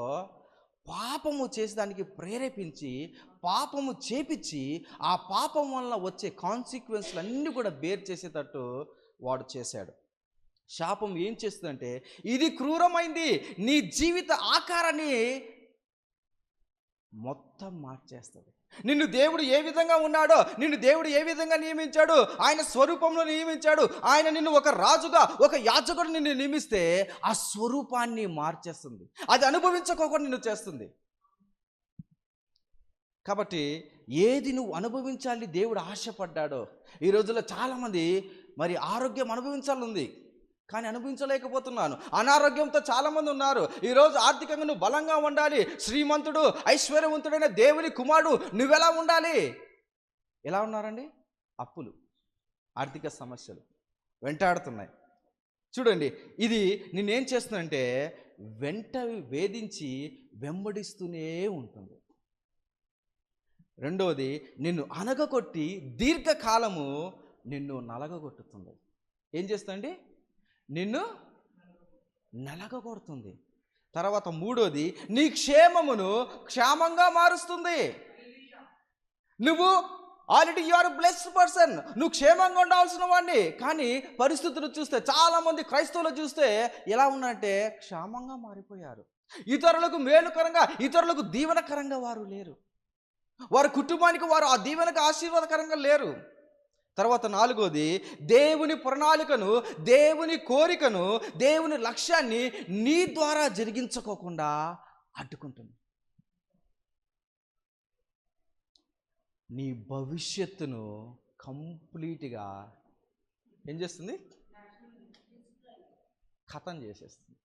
పాపము చేసేదానికి ప్రేరేపించి, పాపము చేపించి, ఆ పాపం వల్ల వచ్చే కాన్సిక్వెన్స్లు అన్నీ కూడా బేర్ చేసేటట్టు వాడు చేశాడు. శాపం ఏం చేస్తుందంటే ఇది క్రూరమైంది, నీ జీవిత ఆకారాన్ని మొత్తం మార్చేస్తుంది. నిన్ను దేవుడు ఏ విధంగా ఉన్నాడో, నిన్ను దేవుడు ఏ విధంగా నియమించాడు, ఆయన స్వరూపంలో నియమించాడు, ఆయన నిన్ను ఒక రాజుగా, ఒక యాజకుడు నిన్ను నియమిస్తే ఆ స్వరూపాన్ని మార్చేస్తుంది, అది అనుభవించుకోకుండా నిన్ను చేస్తుంది. కాబట్టి ఏది నువ్వు అనుభవించాలి దేవుడు ఆశపడ్డాడో, ఈ రోజుల్లో చాలామంది మరి ఆరోగ్యం అనుభవించాలని, కానీ అనుభవించలేకపోతున్నాను. అనారోగ్యంతో చాలామంది ఉన్నారు. ఈరోజు ఆర్థికంగా నువ్వు బలంగా ఉండాలి, శ్రీమంతుడు ఐశ్వర్యవంతుడైన దేవుని కుమారుడు నువ్వెలా ఉండాలి? ఎలా ఉన్నారండి? అప్పులు, ఆర్థిక సమస్యలు వెంటాడుతున్నాయి. చూడండి, ఇది నిన్నేం చేస్తుందంటే వేధించి వెంబడిస్తూనే ఉంటుంది. రెండవది, నిన్ను అనగకొట్టి దీర్ఘకాలము నిన్ను నలగగొట్టుతుంది. ఏం చేస్తుందండి? నిన్ను నలగగొడుతుంది. తర్వాత మూడోది, నీ క్షేమమును క్షేమంగా మారుస్తుంది. నువ్వు already you are blessed person, నువ్వు క్షేమంగా ఉండాల్సిన వాడిని. కానీ పరిస్థితులు చూస్తే, చాలామంది క్రైస్తవులు చూస్తే ఎలా ఉన్నారంటే క్షేమంగా మారిపోయారు. ఇతరులకు మేలుకరంగా, ఇతరులకు దీవెనకరంగా వారు లేరు. వారి కుటుంబానికి వారు ఆ దీవెనకు ఆశీర్వాదకరంగా లేరు. తర్వాత నాలుగోది, దేవుని ప్రణాళికను, దేవుని కోరికను, దేవుని లక్ష్యాన్ని నీ ద్వారా జరిగించుకోకుండా అడ్డుకుంటుంది. నీ భవిష్యత్తును కంప్లీట్గా ఏం చేస్తుంది? ఖతం చేసేస్తుంది.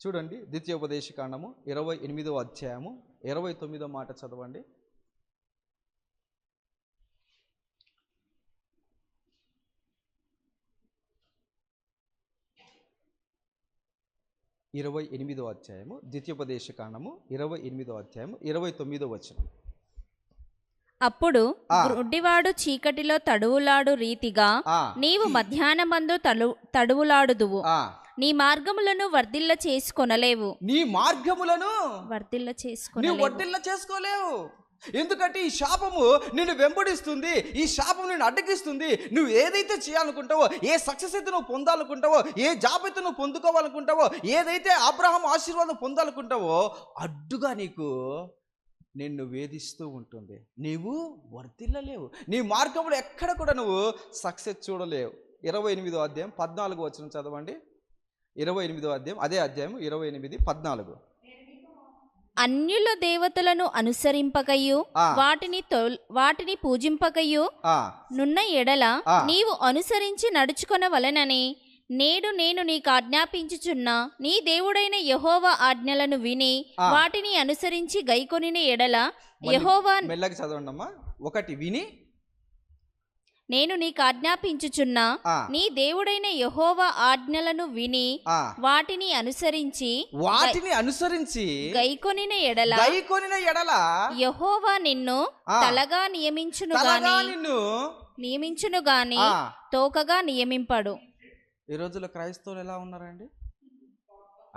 చూడండి, ద్వితీయోపదేశకాండము 28వ అధ్యాయము 29వ మాట చదవండి. 28వ అధ్యాయము, ద్వితీయోపదేశకాండము 28వ అధ్యాయము 29వ వచనం. అప్పుడు గుడ్డివాడు చీకటిలో తడువులాడు రీతిగా నీవు మధ్యాహ్నమందు తడువులాడుదువు, నీ మార్గములను వర్ధిల్ల చేసుకొనలేవు. నీ మార్గములను వర్ధిల్ల చేసుకోలేవు. ఎందుకంటే ఈ శాపము నిన్ను వెంబడిస్తుంది, ఈ శాపం నిన్ను అడ్డగిస్తుంది. నువ్వు ఏదైతే చేయాలనుకుంటావో, ఏ సక్సెస్ అయితే నువ్వు పొందాలనుకుంటావో, ఏ జాబ్ అయితే నువ్వు పొందుకోవాలనుకుంటావో, ఏదైతే అబ్రహాం ఆశీర్వాదం పొందాలనుకుంటావో, అడ్డుగా నీకు నిన్ను వేధిస్తూ ఉంటుంది. నీవు వర్ధిల్లలేవు, నీ మార్గంలో ఎక్కడ కూడా నువ్వు సక్సెస్ చూడలేవు. 28వ అధ్యాయం 14వ వచనం చదవండి. 28వ అధ్యాయం, అదే అధ్యాయం 28:14. అన్యుల దేవతలను అనుసరింపకయు వాటిని పూజింపకయు నున్న ఎడల నీవు అనుసరించి నడుచుకొనవలెనని నేడు నేను నీకు ఆజ్ఞాపించుచున్న నీ దేవుడైన యెహోవా ఆజ్ఞలను విని వాటిని అనుసరించి గైకొనిన ఎడల యెహోవా, మెల్లగా చదవండమ్మా. ఒకటి విని, నేను నీకు ఆజ్ఞాపించుచున్న నీ దేవుడైన యెహోవా ఆజ్ఞలను విని వాటిని అనుసరించి గైకొనిన ఎడల యెహోవా నిన్ను తలగా నియమించును గాని తోకగా నియమింపడు. ఈ రోజుల్లో క్రైస్తవులు ఎలా ఉన్నారండి?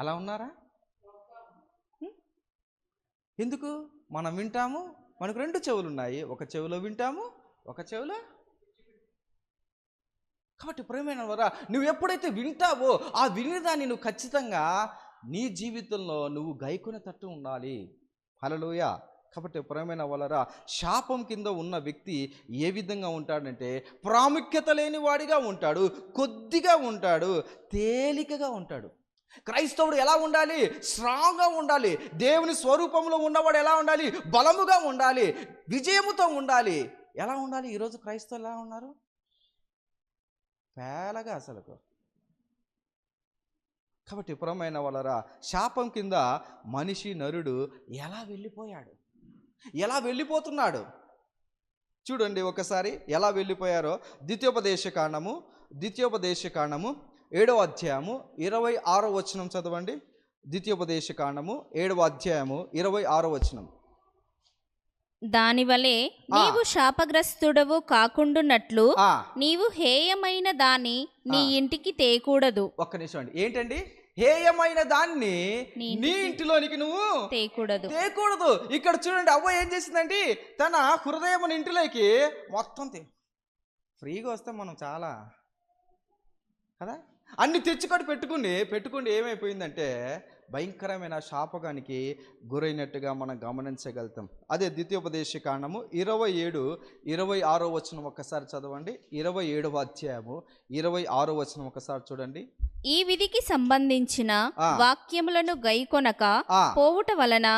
అలా ఉన్నారా? ఎందుకు? మనం వింటాము, మనకు 2 చెవులు ఉన్నాయి, ఒక చెవిలో వింటాము, ఒక చెవిలో. కాబట్టి ప్రియమైన వారా, నువ్వు ఎప్పుడైతే వింటావో ఆ వినేదాన్ని నువ్వు ఖచ్చితంగా నీ జీవితంలో నువ్వు గైకొనేటట్టు ఉండాలి. హల్లెలూయా. కాబట్టి ప్రియమైన వాళ్ళరా, శాపం కింద ఉన్న వ్యక్తి ఏ విధంగా ఉంటాడంటే ప్రాముఖ్యత లేని వాడిగా ఉంటాడు, కొద్దిగా ఉంటాడు, తేలికగా ఉంటాడు. క్రైస్తవుడు ఎలా ఉండాలి? స్ట్రాంగ్గా ఉండాలి. దేవుని స్వరూపంలో ఉన్నవాడు ఎలా ఉండాలి? బలముగా ఉండాలి, విజయముతో ఉండాలి. ఎలా ఉండాలి? ఈరోజు క్రైస్తవులు ఎలా ఉన్నారు? పేలగా అసలు. కాబట్టి ప్రియమైన వాళ్ళరా, శాపం కింద మనిషి నరుడు ఎలా వెళ్ళిపోయాడు, ఎలా వెళ్ళిపోతున్నాడు చూడండి ఒకసారి. ఎలా వెళ్ళిపోయారో ద్వితీయోపదేశ కాండము 7వ అధ్యాయము 26వ వచనం చదవండి. ద్వితీయోపదేశ కాండము 7వ అధ్యాయము 26వ వచనం. దానివలే నీవు శాపగ్రస్తుడవు కాకుండునట్లు నీవు హేయమైన దాన్ని నీ ఇంటికి తేకూడదు. ఒక్క నిమిషం అండి. ఏంటండి? హేయమైన దాన్ని నీ ఇంటిలోనికి నువ్వు తేకూడదు. ఇక్కడ చూడండి, అవ్వ ఏం చేసిందండి? తన హృదయం ఇంటిలోకి మొత్తం ఫ్రీగా వస్తే మనం చాలా కదా అన్ని తెచ్చుకొని పెట్టుకుని ఏమైపోయిందంటే భయంకరమైన శాపకానికి గురైనట్టుగా మనం గమనించగలుగుతాం. అదే ద్వితీయోపదేశ కాండము 27:26 వచనం ఒక్కసారి చదవండి. 27వ అధ్యాయము 26వ వచనం ఒకసారి చూడండి. ఈ విధికి సంబంధించిన వాక్యములను గైకొనక పోవుట వలన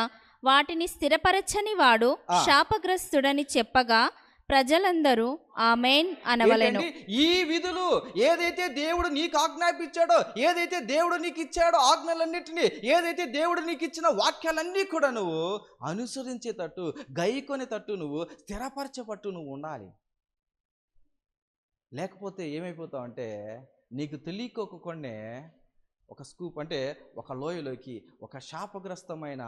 వాటిని స్థిరపరచని వాడు శాపగ్రస్తుడని చెప్పగా ప్రజలందరూ ఆమేన్ అనవలెను. ఈ విధులు ఏదైతే దేవుడు నీకు ఆజ్ఞాపించాడో, ఏదైతే దేవుడు నీకు ఇచ్చాడో ఆజ్ఞలన్నిటినీ, ఏదైతే దేవుడు నీకు ఇచ్చిన వాక్యాలన్నీ కూడా నువ్వు అనుసరించేటట్టు, గైకొనేటట్టు, నువ్వు స్థిరపరచేటట్టు నువ్వు ఉండాలి. లేకపోతే ఏమైపోతావు అంటే నీకు తెలియకోకుండానే ఒక స్కూప్ అంటే ఒక లోయలోకి, ఒక శాపగ్రస్తమైన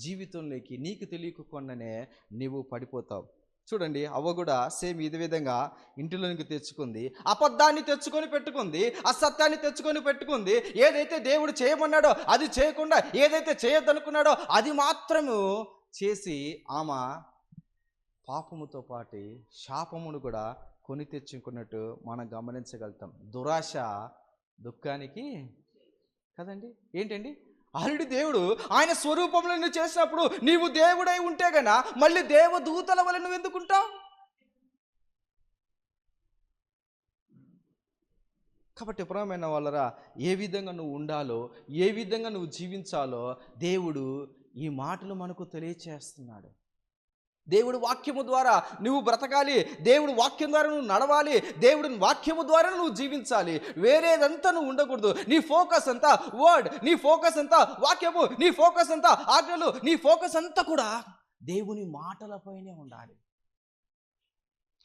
జీవితంలోకి నీకు తెలియకుండానే నీవు పడిపోతావు. చూడండి, అవ్వ కూడా సేమ్ ఇదే విధంగా ఇంటిలోనికి తెచ్చుకుంది, అబద్ధాన్ని తెచ్చుకొని పెట్టుకుంది, అసత్యాన్ని తెచ్చుకొని పెట్టుకుంది. ఏదైతే దేవుడు చేయమన్నాడో అది చేయకుండా, ఏదైతే చేయొద్దనుకున్నాడో అది మాత్రము చేసి ఆమె పాపముతో పాటు శాపమును కూడా కొని తెచ్చుకున్నట్టు మనం గమనించగలుగుతాం. దురాశ దుఃఖానికి కదండి. ఏంటండి? ఆల్రెడీ దేవుడు ఆయన స్వరూపంలో నువ్వు చేసినప్పుడు నీవు దేవుడై ఉంటే గనా మళ్ళీ దేవదూతల వల్ల నువ్వు ఎందుకుంటావు? కాబట్టి ప్రియమైన వాళ్ళరా, ఏ విధంగా నువ్వు ఉండాలో, ఏ విధంగా నువ్వు జీవించాలో దేవుడు ఈ మాటలు మనకు తెలియచేస్తున్నాడు. దేవుడు వాక్యము ద్వారా నువ్వు బ్రతకాలి, దేవుడు వాక్యం ద్వారా నువ్వు నడవాలి, దేవుడి వాక్యము ద్వారా నువ్వు జీవించాలి. వేరేదంతా నువ్వు ఉండకూడదు. నీ ఫోకస్ అంతా వర్డ్, నీ ఫోకస్ అంతా వాక్యము, నీ ఫోకస్ అంతా ఆజ్ఞలు, నీ ఫోకస్ అంతా కూడా దేవుని మాటలపైనే ఉండాలి.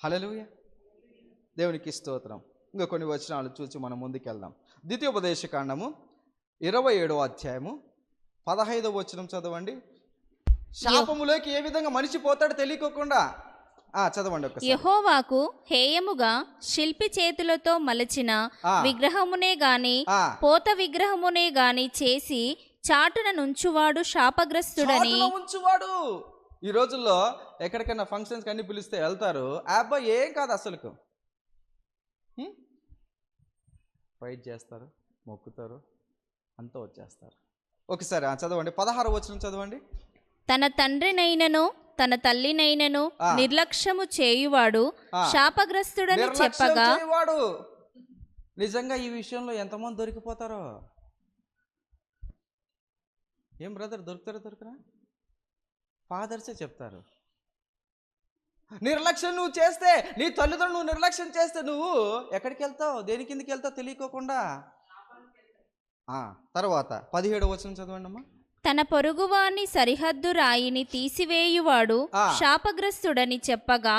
హల్లెలూయా, దేవునికి స్తోత్రం. ఇంకా కొన్ని వచనాలు చూసి మనం ముందుకెళ్దాం. ద్వితీయోపదేశ కాండము 27వ అధ్యాయము 15వ వచనం చదవండి. శాపములోకి ఏ విధంగా మనిషి పోతాడు తెలియకోకుండా. చదవండి ఒకసారి. యెహోవాకు హేయముగా శిల్పి చేతులతో మలచిన విగ్రహమునే గాని పోత విగ్రహమునే గాని చేసి చాటున నుంచువాడు శాపగ్రస్తుడని. ఉంచువాడు. ఈ రోజుల్లో ఎక్కడికైనా ఫంక్షన్స్ అన్ని పిలిస్తే వెళ్తారు, అబ్బాయి ఏం కాదు అసలుకు, ఫైట్ చేస్తారు, మొక్కుతారు, అంతా వచ్చేస్తారు. ఒకసారి చదవండి 16వ వచనం చదవండి. తన తండ్రినైనను తన తల్లినైనను నిర్లక్ష్యము చేయువాడు శాపగ్రస్తుడని చెప్పగా, నిజంగా ఈ విషయంలో ఎంతమంది దొరికిపోతారో. ఏం బ్రదర్, దొరకరా? ఫాదర్సే చెప్తారు, నిర్లక్ష్యం నువ్వు చేస్తే, నీ తల్లిదండ్రులు నువ్వు నిర్లక్ష్యం చేస్తే నువ్వు ఎక్కడికి వెళ్తావు, దేని కిందకి వెళ్తావు తెలియకోకుండా. తర్వాత 17వ వచనం చదవండి అమ్మా. తన పొరుగువాని సరిహద్దు రాయిని తీసివేయువాడు శాపగ్రస్తుడని చెప్పగా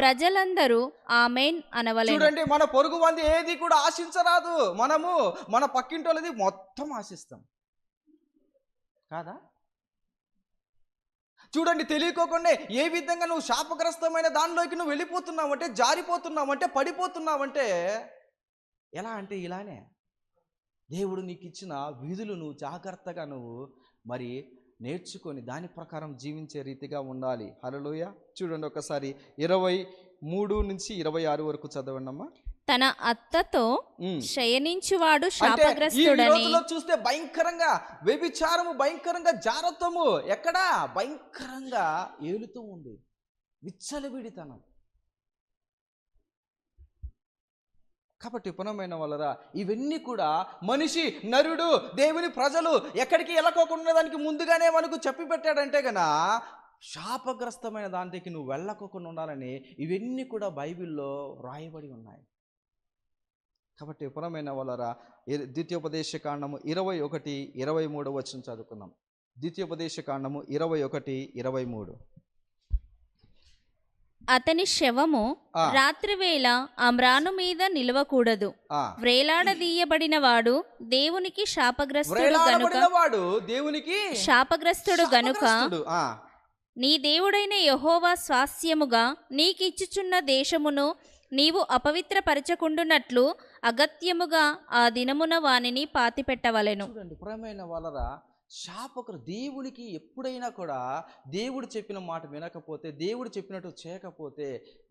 ప్రజలందరూ ఆమేన్ అనవలెను. చూడండి, మన పొరుగు వాంది ఏది కూడా ఆశించరాదు. మనము మన పక్కింటోళ్ళది మొత్తం ఆశిస్తాం కాదా? చూడండి, తెలియకోకుండా ఏ విధంగా నువ్వు శాపగ్రస్తమైన దానిలోకి నువ్వు వెళ్ళిపోతున్నావంటే, జారిపోతున్నావంటే, పడిపోతున్నావంటే ఎలా అంటే ఇలానే దేవుడు నీకు ఇచ్చిన విధులు నువ్వు జాగ్రత్తగా నువ్వు మరి నేర్చుకొని దాని ప్రకారం జీవించే రీతిగా ఉండాలి. హల్లెలూయా. చూడండి ఒకసారి 23 నుంచి 26 వరకు చదవండి అమ్మా. తన అత్తతో శయనించువాడు శాపగ్రస్తుడని. చూస్తే భయంకరంగా వ్యభిచారము, భయంకరంగా జారత్వము ఎక్కడా భయంకరంగా ఏలుతూ ఉంది, విచ్చలవిడితనం. కాబట్టి పునమైన వాళ్ళరా, ఇవన్నీ కూడా మనిషి, నరుడు, దేవుని ప్రజలు ఎక్కడికి వెళ్ళకోకుండా దానికి ముందుగానే మనకు చెప్పి పెట్టాడంటే గన శాపగ్రస్తమైన దానికి నువ్వు వెళ్ళకోకుండా ఉండాలని ఇవన్నీ కూడా బైబిల్లో రాయబడి ఉన్నాయి. కాబట్టి పునమైన వాళ్ళరా, ద్వితీయోపదేశ కాండము 21-23 వచనం చదువుకుందాం. ద్వితీయోపదేశ కాండము 21-23. అతని శవము రాత్రివేళ అమ్రాను మీద నిలవకూడదు. వ్రేలాడదీయబడిన వాడు దేవునికి శాపగ్రస్తుడు గనుక నీ దేవుడైన యెహోవా స్వాస్యముగా నీకిచ్చుచున్న దేశమును నీవు అపవిత్రపరచకుండునట్లు అగత్యముగా ఆ దినమున వానిని పాతిపెట్టవలెను. చూడండి ప్రియమైన వాళ్ళరా, దేవునికి ఎప్పుడైనా కూడా దేవుడు చెప్పిన మాట వినకపోతే, దేవుడు చెప్పినట్టు చేయకపోతే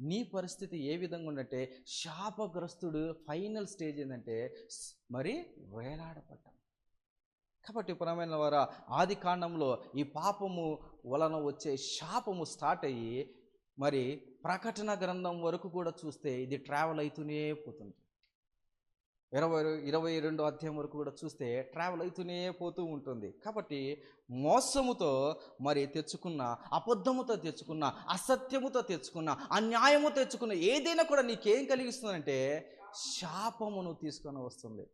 నీ పరిస్థితి ఏ విధంగా ఉందంటే శాపగ్రస్తుడు. ఫైనల్ స్టేజ్ ఏంటంటే మరి వేలాడపడ్డం. కాబట్టి ప్రియమైన వారా, ఆది కాండంలో ఈ పాపము వలన వచ్చే శాపము స్టార్ట్ అయ్యి మరి ప్రకటన గ్రంథం వరకు కూడా చూస్తే ఇది ట్రావెల్ అవుతూనే పోతుంది. 22 అధ్యాయం వరకు కూడా చూస్తే ట్రావెల్ అవుతూనే పోతూ ఉంటుంది. కాబట్టి మోసముతో మరి తెచ్చుకున్న, అబద్ధముతో తెచ్చుకున్న, అసత్యముతో తెచ్చుకున్న, అన్యాయము తెచ్చుకున్న ఏదైనా కూడా నీకేం కలిగిస్తుందంటే శాపమును తీసుకొని వస్తుంది.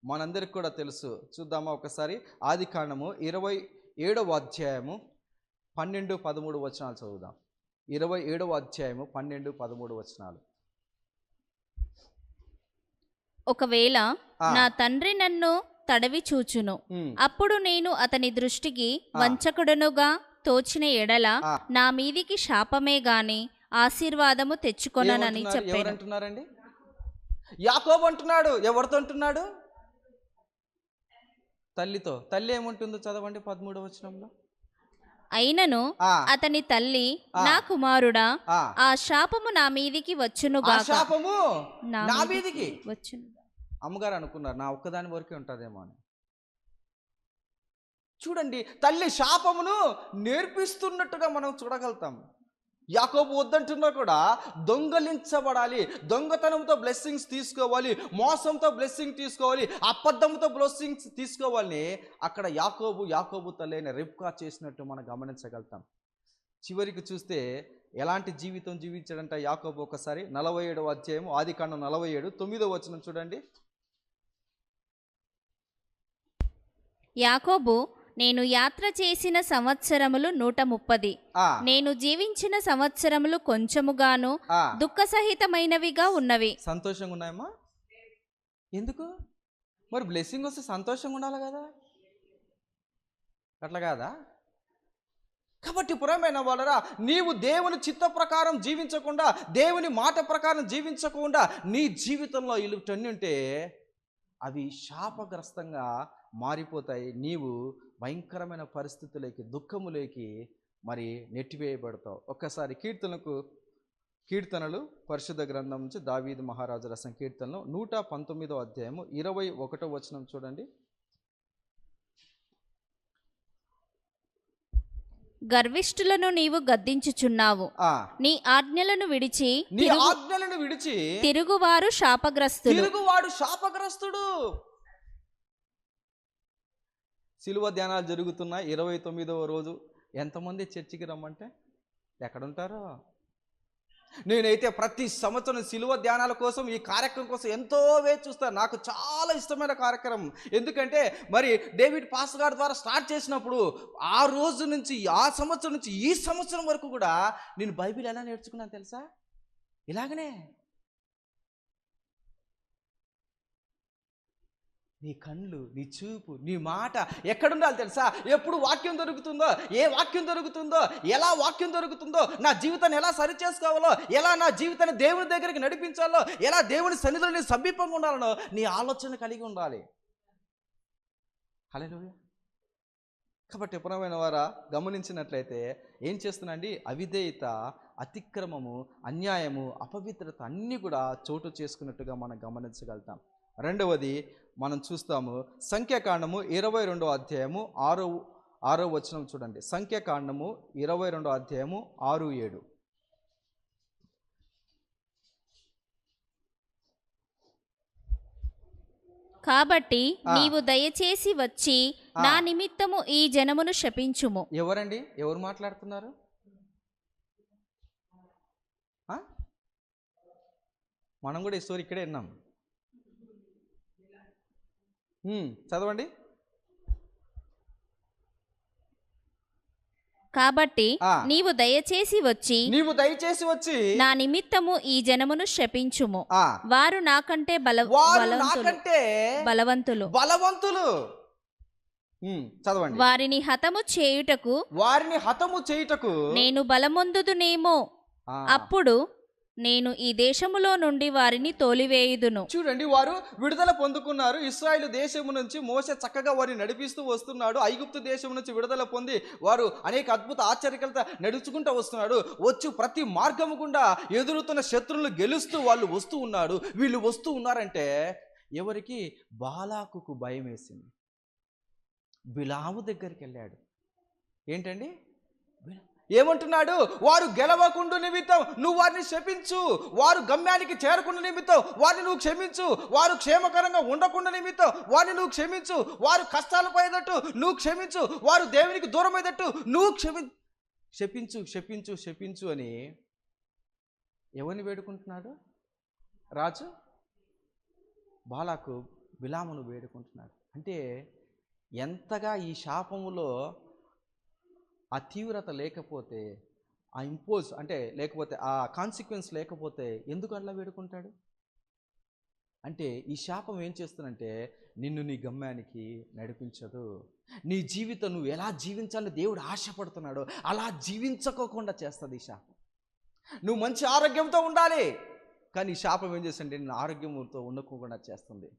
మనందరికి కూడా తెలుసు. చూద్దామా ఒకసారి ఆది కాండము 27వ అధ్యాయము 12-13 వచనాలు చదువుదాం. 27వ అధ్యాయము 12-13 వచనాలు. ఒకవేళ నా తండ్రి నన్ను తడవి చూచును, అప్పుడు నేను అతని దృష్టికి వంచకుడనుగా తోచిన ఎడల నా మీదికి శాపమే గాని ఆశీర్వాదము తెచ్చుకొననని చెప్పారు. ఎవరంటున్నారండి? యాకోబు అంటున్నాడు. ఎవరితో అంటున్నాడు? తల్లితో. తల్లి ఏముంటుందో చదవండి 13వ వచనంలో. అయినను అతని తల్లి, నా కుమారుడా, ఆ శాపము నా మీదికి వచ్చునుగా. శాపము నా మీదికి వచ్చును. అమ్మగారు అనుకున్నారు నా ఒక్కదాని వరకే ఉంటుందేమో అని. చూడండి, తల్లి శాపమును నేర్పిస్తున్నట్టుగా మనం చూడగలుగుతాం. యాకోబు వద్దంటున్నా కూడా దొంగలించబడాలి, దొంగతనంతో బ్లెస్సింగ్స్ తీసుకోవాలి, మోసంతో బ్లెస్సింగ్ తీసుకోవాలి, అబద్ధంతో బ్లెస్సింగ్స్ తీసుకోవాలని అక్కడ యాకోబు తల్లి అయిన రిబ్కా చేసినట్టు మనం గమనించగలుగుతాం. చివరికి చూస్తే ఎలాంటి జీవితం జీవించాడంట యాకోబు. ఒకసారి 47వ అధ్యాయం ఆది కాండం 47 9వ వచనం చూడండి. యాకోబు, నేను యాత్ర చేసిన సంవత్సరములు 130, నేను జీవించిన సంవత్సరములు కొంచెముగాను దుఃఖసహితమైనవిగా ఉన్నవి. సంతోషంగా ఉన్నాయమ్మా? ఎందుకు మరి? బ్లెస్సింగ్ వస్తే సంతోషంగా ఉండాలి కదా, అట్లా కాదా? కాబట్టి పురమైన వాళ్ళరా, నీవు దేవుని చిత్త ప్రకారం జీవించకుండా, దేవుని మాట ప్రకారం జీవించకుండా నీ జీవితంలో ఇలుటన్నీ ఉంటే అవి శాపగ్రస్తంగా మారిపోతాయి. నీవు భయంకరమైన పరిస్థితులకి, దుఃఖములోకి మరి నెట్టివేయబడతావు. ఒక్కసారి కీర్తనలు పరిశుద్ధ గ్రంథం నుంచి దావీదు మహారాజు రసం కీర్తనలు 119వ అధ్యాయము 21వ వచనం చూడండి. గర్విష్ఠులను నీవు గద్దించుచున్నావు. నీ ఆజ్ఞలను విడిచి తిరుగువారు శాపగ్రస్తుడు. సిలువ ధ్యానాలు జరుగుతున్న 29వ రోజు ఎంతమంది చర్చికి రమ్మంటే ఎక్కడుంటారో. నేనైతే ప్రతి సంవత్సరం సిలువ ధ్యానాల కోసం, ఈ కార్యక్రమం కోసం ఎంతో వేచి చూస్తాను. నాకు చాలా ఇష్టమైన కార్యక్రమం. ఎందుకంటే మరి డేవిడ్ పాస్ గారి ద్వారా స్టార్ట్ చేసినప్పుడు ఆ రోజు నుంచి, ఆ సంవత్సరం నుంచి ఈ సంవత్సరం వరకు కూడా నేను బైబిల్ ఎలా నేర్చుకున్నాను తెలుసా? ఇలాగనే. నీ కళ్ళు, నీ చూపు, నీ మాట ఎక్కడుండాలి తెలుసా? ఎప్పుడు వాక్యం దొరుకుతుందో, ఏ వాక్యం దొరుకుతుందో, ఎలా వాక్యం దొరుకుతుందో, నా జీవితాన్ని ఎలా సరి చేసుకోవాలో, ఎలా నా జీవితాన్ని దేవుని దగ్గరికి నడిపించాలో, ఎలా దేవుని సన్నిధిలో సమీపంగా ఉండాలనో నీ ఆలోచన కలిగి ఉండాలి. హల్లెలూయా. కాబట్టి పునమైన వారా గమనించినట్లయితే ఏం చేస్తున్నాండి? అవిధేయత, అతిక్రమము, అన్యాయము, అపవిత్రత అన్నీ కూడా చోటు చేసుకున్నట్టుగా మనం గమనించగలుగుతాం. రెండవది మనం చూస్తాము సంఖ్యాకాండము 22వ అధ్యాయము 6వ వచనం చూడండి. సంఖ్యాకాండము 22వ అధ్యాయము 6-7. కాబట్టి నీవు దయచేసి వచ్చి నా నిమిత్తము ఈ జనమును శపించుము. ఎవరండి? ఎవరు మాట్లాడుతున్నారు? మనం కూడా ఈ స్టోరీ ఇక్కడే విన్నాం. చదవండి. కాబట్టి నీవు దయచేసి వచ్చి నా నిమిత్తము ఈ జనమును శపించుము. వారు నాకంటే బలవంతులు. చదవండి. వారిని హతము చేయుటకు నేను బలమొందుదునేమో. అప్పుడు నేను ఈ దేశములో నుండి వారిని తోలివేయుదును. చూడండి, వారు విడుదల పొందుకున్నారు. ఇశ్రాయేలు దేశము నుంచి మోసే చక్కగా వారిని నడిపిస్తూ వస్తున్నాడు. ఐగుప్తు దేశం నుంచి విడుదల పొంది వారు అనేక అద్భుత ఆశ్చర్యకలతో నడుచుకుంటూ వస్తున్నాడు. వచ్చి ప్రతి మార్గము గుండా ఎదురుతున్న శత్రువులను గెలుస్తూ వాళ్ళు వస్తూ ఉన్నాడు. వీళ్ళు వస్తూ ఉన్నారంటే ఎవరికి? బాలాకుకు భయం వేసింది. బిలాము దగ్గరికి వెళ్ళాడు. ఏంటండి? ఏమంటున్నాడు? వారు గెలవకుండా నిమిత్తం నువ్వు వారిని శపించు, వారు గమ్యానికి చేరకుండా నిమిత్తం వారిని నువ్వు క్షమించు, వారు క్షేమకరంగా ఉండకుండా నిమిత్తం వారిని నువ్వు క్షమించు, వారు కష్టాలు పోయేటట్టు నువ్వు క్షమించు, వారు దేవునికి దూరం అయ్యేటట్టు నువ్వు శపించు అని ఎవరిని వేడుకుంటున్నాడు? రాజు బాలాకు బిలామును వేడుకుంటున్నాడు. అంటే ఎంతగా ఈ శాపములో ఆ తీవ్రత లేకపోతే, ఆ ఇంపోజ్ అంటే లేకపోతే, ఆ కాన్సిక్వెన్స్ లేకపోతే ఎందుకు అట్లా వేడుకుంటాడు? అంటే ఈ శాపం ఏం చేస్తుందంటే నిన్ను నీ గమ్యానికి నడిపించదు. నీ జీవితం నువ్వు ఎలా జీవించాలని దేవుడు ఆశపడుతున్నాడో అలా జీవించకోకుండా చేస్తుంది ఈ శాపం. నువ్వు మంచి ఆరోగ్యంతో ఉండాలి, కానీ ఈ శాపం ఏం చేస్తుంటే నిన్ను ఆరోగ్యంతో ఉండకుండా చేస్తుంది.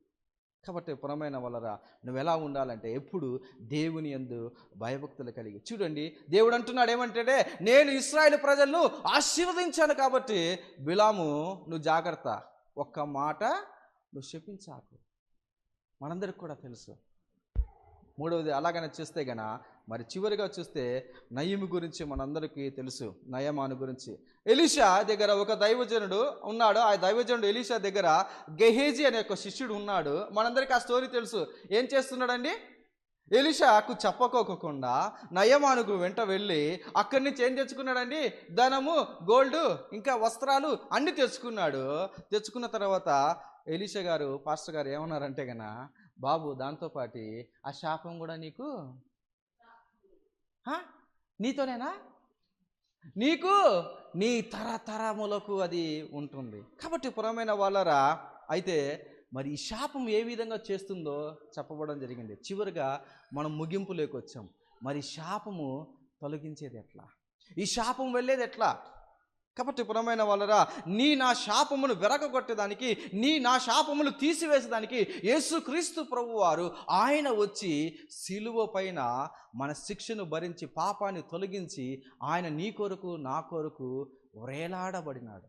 కాబట్టి పురమైన వలరా నువ్వు ఎలా ఉండాలంటే ఎప్పుడు దేవుని యందు భయభక్తులు కలిగి. చూడండి, దేవుడు అంటున్నాడు ఏమంటే, నేను ఇశ్రాయేలు ప్రజలను ఆశీర్వదించాను కాబట్టి బిలాము నువ్వు జాగ్రత్త, ఒక్క మాట నువ్వు శపించాకు. మనందరికి కూడా తెలుసు. మూడవది అలాగనే చూస్తే గన మరి చివరిగా చూస్తే నయము గురించి మనందరికీ తెలుసు. నయమాను గురించి ఎలీషా దగ్గర ఒక దైవజనుడు ఉన్నాడు. ఆ దైవజనుడు ఎలీషా దగ్గర గెహేజీ అనే ఒక శిష్యుడు ఉన్నాడు. మనందరికీ ఆ స్టోరీ తెలుసు. ఏం చేస్తున్నాడండి? ఎలీషాకు చెప్పకోకుండా నయమానుకు వెంట వెళ్ళి అక్కడి నుంచి ఏం తెచ్చుకున్నాడండి? ధనము, గోల్డ్, ఇంకా వస్త్రాలు అన్ని తెచ్చుకున్నాడు. తెచ్చుకున్న తర్వాత ఎలీషా గారు, పాస్టర్ గారు ఏమన్నారంటే గన, బాబు దాంతోపాటి ఆ శాపం కూడా నీతోనేనా? నీకు నీ తరతరములకు అది ఉంటుంది. కాబట్టి పురమైన వాళ్ళరా అయితే మరి ఈ శాపం ఏ విధంగా చేస్తుందో చెప్పబడడం జరిగింది. చివరిగా మనం ముగింపులోకి వచ్చాం. మరి శాపము తొలగించేది ఎట్లా? ఈ శాపం వెళ్ళేది ఎట్లా? కాబట్టి పురమైన వాళ్ళరా నా శాపమును వెరగొట్టేదానికి, నా శాపమును తీసివేసేదానికి యేసుక్రీస్తు ప్రభువారు ఆయన వచ్చి సిలువ పైన మన శిక్షను భరించి పాపాన్ని తొలగించి ఆయన నీ కొరకు నా కొరకు వేలాడబడినాడు.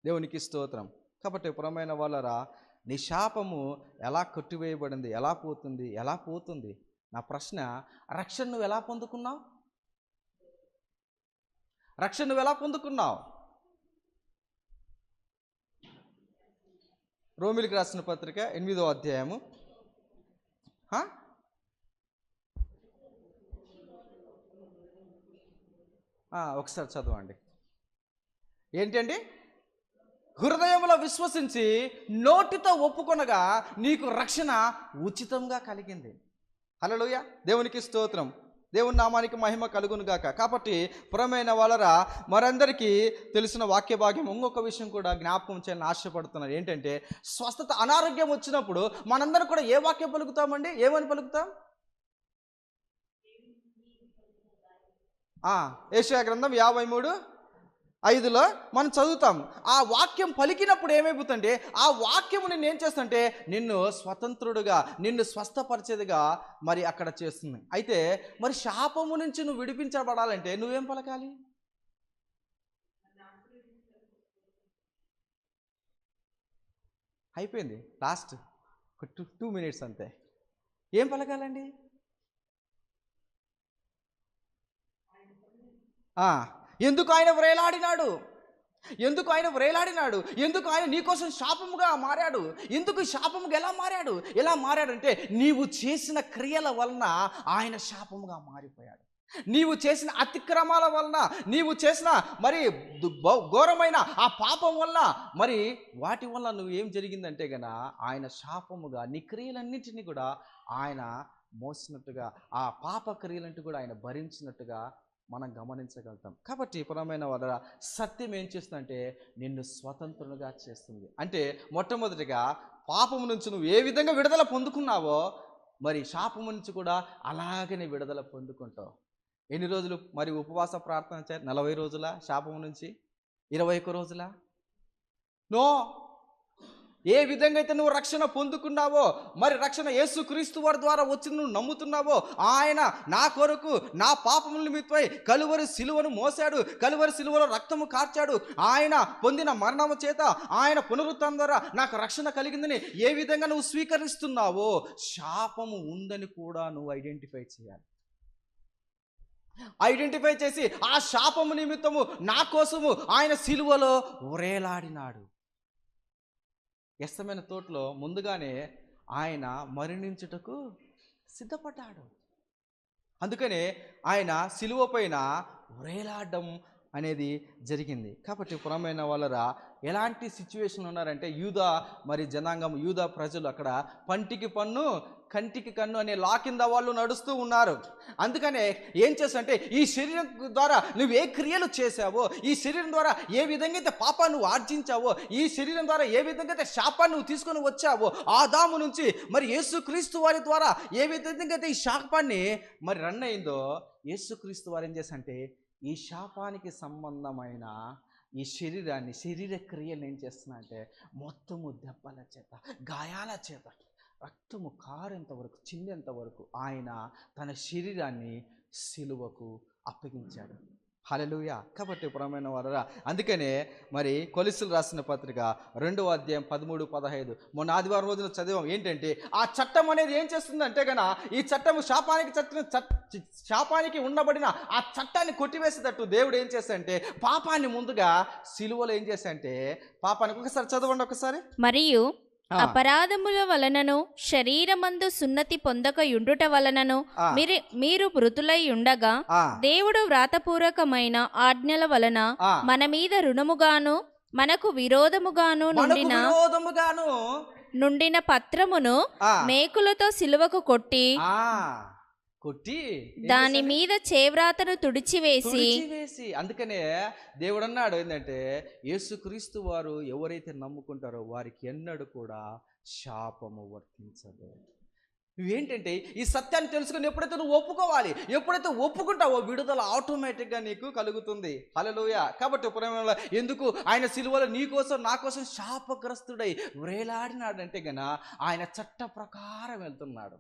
దేవునికి స్తోత్రం. కాబట్టి పురమైన వాళ్ళరా నీ శాపము ఎలా కొట్టివేయబడింది, ఎలా పోతుంది? నా ప్రశ్న, రక్షణ నువ్వు ఎలా పొందుకున్నావు? రక్షణ నువ్వు ఎలా పొందుకున్నావు? రోమిలికి రాసిన పత్రిక 8వ అధ్యాయము ఒకసారి చదవండి. ఏంటండి? హృదయంలో విశ్వసించి నోటితో ఒప్పుకొనగా నీకు రక్షణ ఉచితంగా కలిగింది. హల్లెలూయా, దేవునికి స్తోత్రం, దేవుని నామానికి మహిమ కలుగును గాక. కాబట్టి పురమైన వాళ్ళరా, మరందరికీ తెలిసిన వాక్య భాగ్యం ఇంకొక విషయం కూడా జ్ఞాపకం చేయాలని ఆశపడుతున్నారు. ఏంటంటే స్వస్థత, అనారోగ్యం వచ్చినప్పుడు మనందరం కూడా ఏ వాక్యం పలుకుతామండి? ఏమని పలుకుతాం? యెషయా గ్రంథం 53:5లో మనం చదువుతాం. ఆ వాక్యం పలికినప్పుడు ఏమైపోతుంటే ఆ వాక్యము నిన్ను ఏం చేస్తుంటే నిన్ను స్వతంత్రుడుగా, నిన్ను స్వస్థపరిచేదిగా మరి అక్కడ చేస్తుంది. అయితే మరి శాపము నుంచి నువ్వు విడిపించబడాలంటే నువ్వేం పలకాలి? అయిపోయింది, లాస్ట్ 2 minutes అంతే. ఏం పలకాలండి? ఎందుకు ఆయన వ్రేలాడినాడు? ఎందుకు ఆయన వ్రేలాడినాడు? ఎందుకు ఆయన నీకోసం శాపముగా మారాడు? ఎందుకు శాపముగా ఎలా మారాడంటే నీవు చేసిన క్రియల వలన ఆయన శాపముగా మారిపోయాడు. నీవు చేసిన అతిక్రమాల వలన, నీవు చేసిన మరి ఘోరమైన ఆ పాపం వల్ల, మరి వాటి వల్ల నువ్వు ఏం జరిగిందంటే గన ఆయన శాపముగా నీ క్రియలన్నింటినీ కూడా ఆయన మోసినట్టుగా, ఆ పాప క్రియలంటూ కూడా ఆయన భరించినట్టుగా మనం గమనించగలుగుతాం. కాబట్టి పురమైన వాళ్ళ సత్యం ఏం చేస్తుందంటే నిన్ను స్వతంత్రునిగా చేస్తుంది. అంటే మొట్టమొదటిగా పాపము నుంచి నువ్వు ఏ విధంగా విడుదల పొందుకున్నావో మరి శాపము నుంచి కూడా అలాగనే విడుదల పొందుకుంటావు. ఎన్ని రోజులు మరి ఉపవాస ప్రార్థన చేయాలి? 40 రోజుల శాపము నుంచి? 21 రోజుల? నో. ఏ విధంగా అయితే నువ్వు రక్షణ పొందుకున్నావో, మరి రక్షణ యేసుక్రీస్తు వారి ద్వారా వచ్చి నువ్వు నమ్ముతున్నావో, ఆయన నా కొరకు నా పాపముల నిమిత్తమై కలువరి సిలువను మోసాడు, కలువరి సిలువలో రక్తము కార్చాడు, ఆయన పొందిన మరణము చేత, ఆయన పునరుత్థానం ద్వారా నాకు రక్షణ కలిగిందని ఏ విధంగా నువ్వు స్వీకరిస్తున్నావో శాపము ఉందని కూడా నువ్వు ఐడెంటిఫై చేయాలి. ఐడెంటిఫై చేసి ఆ శాపము నిమిత్తము నా కోసము ఆయన సిలువలో వ్రేలాడినాడు. ఎస్తమైన తోటలో ముందుగానే ఆయన మరణించుటకు సిద్ధపడ్డాడు. అందుకనే ఆయన సిలువ పైన వ్రేలాడడం అనేది జరిగింది. కాబట్టి పురమైన వాళ్ళరా ఎలాంటి సిచ్యువేషన్ ఉన్నారంటే యూదా మరి జనాంగం, యూదా ప్రజలు అక్కడ పంటికి పన్ను కంటికి కన్ను అనే లా కింద వాళ్ళు నడుస్తూ ఉన్నారు. అందుకనే ఏం చేస్తారంటే ఈ శరీరం ద్వారా నువ్వు ఏ క్రియలు చేసావో, ఈ శరీరం ద్వారా ఏ విధంగా అయితే పాపాన్ని నువ్వు ఆర్జించావో, ఈ శరీరం ద్వారా ఏ విధంగా అయితే శాపాన్ని నువ్వు తీసుకొని వచ్చావో, ఆదాము నుంచి మరి యేసుక్రీస్తు వారి ద్వారా ఏ విధంగా అయితే ఈ శాపాన్ని మరి రన్ అయిందో, యేసుక్రీస్తు వారు ఏం చేస్తారంటే ఈ శాపానికి సంబంధమైన ఈ శరీరాన్ని, శరీర క్రియలు ఏం చేస్తున్నా అంటే మొత్తము దెబ్బల చేత, గాయాల చేత, రక్తము కారేంత వరకు, చిందేంత వరకు ఆయన తన శరీరాన్ని సిలువకు అప్పగించాడు. హల్లెలూయా. కాబట్టి పురమైన వారరా, అందుకనే మరి కొలస్సీలు రాసిన పత్రిక 2వ అధ్యాయం 13-15 మొన్న ఆదివారం రోజున చదివాం. ఏంటంటే ఆ చట్టం అనేది ఏం చేస్తుందంటే గన ఈ చట్టము శాపానికి ఉండబడిన ఆ చట్టాన్ని కొట్టివేసేటట్టు దేవుడు ఏం చేస్తాడంటే పాపాన్ని ముందుగా సిలువలో ఏం చేస్తాడంటే పాపానికి, ఒకసారి చదవండి ఒకసారి. మరియు అపరాధముల వలనను శరీరమందు సున్నతి పొందక యుండుట వలనను మీరు మృతులై ఉండగా దేవుడు వ్రాతపూర్వకమైన ఆజ్ఞల వలన మన మీద రుణముగాను మనకు విరోధముగాను నుండిన పత్రమును మేకులతో సిలువకు కొట్టి దాని మీద చేవ్రాతను తుడిచివేసి. అందుకనే దేవుడు అన్నాడు ఏంటంటే యేసుక్రీస్తు వారు ఎవరైతే నమ్ముకుంటారో వారికి ఎన్నడూ కూడా శాపము వర్తించదు. నువ్వేంటంటే ఈ సత్యాన్ని తెలుసుకుని ఎప్పుడైతే నువ్వు ఒప్పుకోవాలి, ఎప్పుడైతే ఒప్పుకుంటావో విడుదల ఆటోమేటిక్గా నీకు కలుగుతుంది. హల్లెలూయా. కాబట్టి ప్రేమలో ఎందుకు ఆయన సిలువలో నీ కోసం నా కోసం శాపగ్రస్తుడై వ్రేలాడినాడంటే గన ఆయన చట్ట ప్రకారం వెళ్తున్నాడు.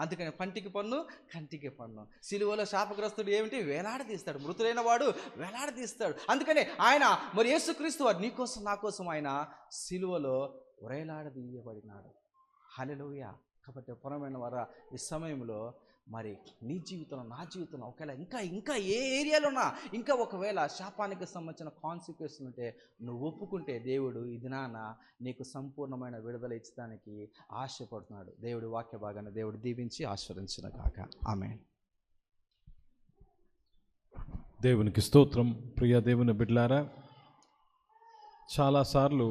అందుకని పంటికి పన్ను కంటికి పన్ను. సిలువలో శాపగ్రస్తుడు ఏమిటి? వేలాడదీస్తాడు. మృతులైన వాడు వేలాడదీస్తాడు. అందుకని ఆయన మరి యేసుక్రీస్తు వారు నీ కోసం నా కోసం ఆయన సిలువలో వ్రేలాడదీయబడినాడు. హల్లెలూయా. కాబట్టి పురమైన వారు ఈ సమయంలో మరి నీ జీవితంలో, నా జీవితంలో ఒకవేళ ఇంకా ఏ ఏరియాలోనా ఇంకా ఒకవేళ శాపానికి సంబంధించిన కాన్సిక్వెన్స్ ఉంటే నువ్వు ఒప్పుకుంటే దేవుడు ఈ దినాన నీకు సంపూర్ణమైన విడుదల ఇచ్చడానికి ఆశపడుతున్నాడు. దేవుడి వాక్య భాగాన్ని దేవుడు దీవించి ఆశీర్వదించును గాక. ఆమేన్. దేవునికి స్తోత్రం. ప్రియ దేవుని బిడ్డలారా, చాలాసార్లు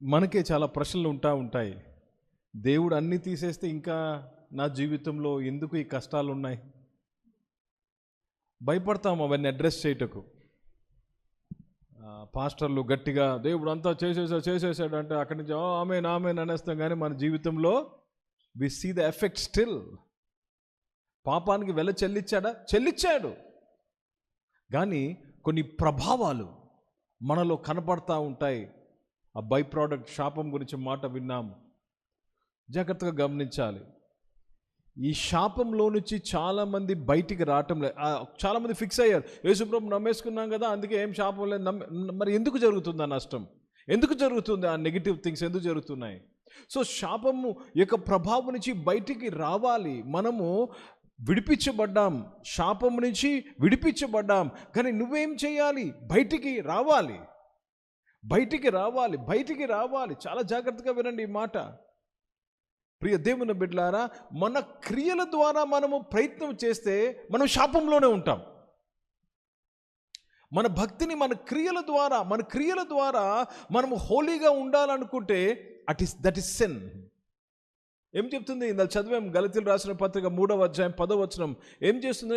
మనకే చాలా ప్రశ్నలు ఉంటాయి. దేవుడు అన్నీ తీసేస్తే ఇంకా నా జీవితంలో ఎందుకు ఈ కష్టాలు ఉన్నాయి? భయపడతాం అవన్నీ అడ్రస్ చేయటకు. పాస్టర్లు గట్టిగా దేవుడు అంతా చేసేసాడు అంటే అక్కడి నుంచి ఆమేన్ అనేస్తాం, కానీ మన జీవితంలో we see the effect still. పాపానికి వెల చెల్లించాడు, కానీ కొన్ని ప్రభావాలు మనలో కనపడతా ఉంటాయి. ఆ బై ప్రోడక్ట్ శాపం గురించి మాట విన్నాము. జాగ్రత్తగా గమనించాలి. ఈ శాపంలో నుంచి చాలామంది బయటికి రావటం లేదు. చాలామంది ఫిక్స్ అయ్యారు, యేసుప్రభు నమ్మేసుకున్నాం కదా అందుకే ఏం శాపం లేదు. మరి ఎందుకు జరుగుతుంది ఆ నష్టం? ఎందుకు జరుగుతుంది ఆ నెగిటివ్ థింగ్స్ ఎందుకు జరుగుతున్నాయి? సో శాపము యొక్క ప్రభావం నుంచి బయటికి రావాలి. మనము విడిపించబడ్డాం, శాపం నుంచి విడిపించబడ్డాం, కానీ నువ్వేం చేయాలి? బయటికి రావాలి. చాలా జాగ్రత్తగా వినండి ఈ మాట. ప్రియ దేవుని బిడ్డలారా, మన క్రియల ద్వారా మనము ప్రయత్నం చేస్తే మనం శాపంలోనే ఉంటాం. మన భక్తిని మన క్రియల ద్వారా మనము హోలీగా ఉండాలనుకుంటే దట్ ఇస్ సిన్. ఏం చెప్తుంది? ఇందాక చదివాం గలతీయులకు రాసిన పత్రిక 3వ అధ్యాయం 10వ వచనం. ఏం చేస్తుంది?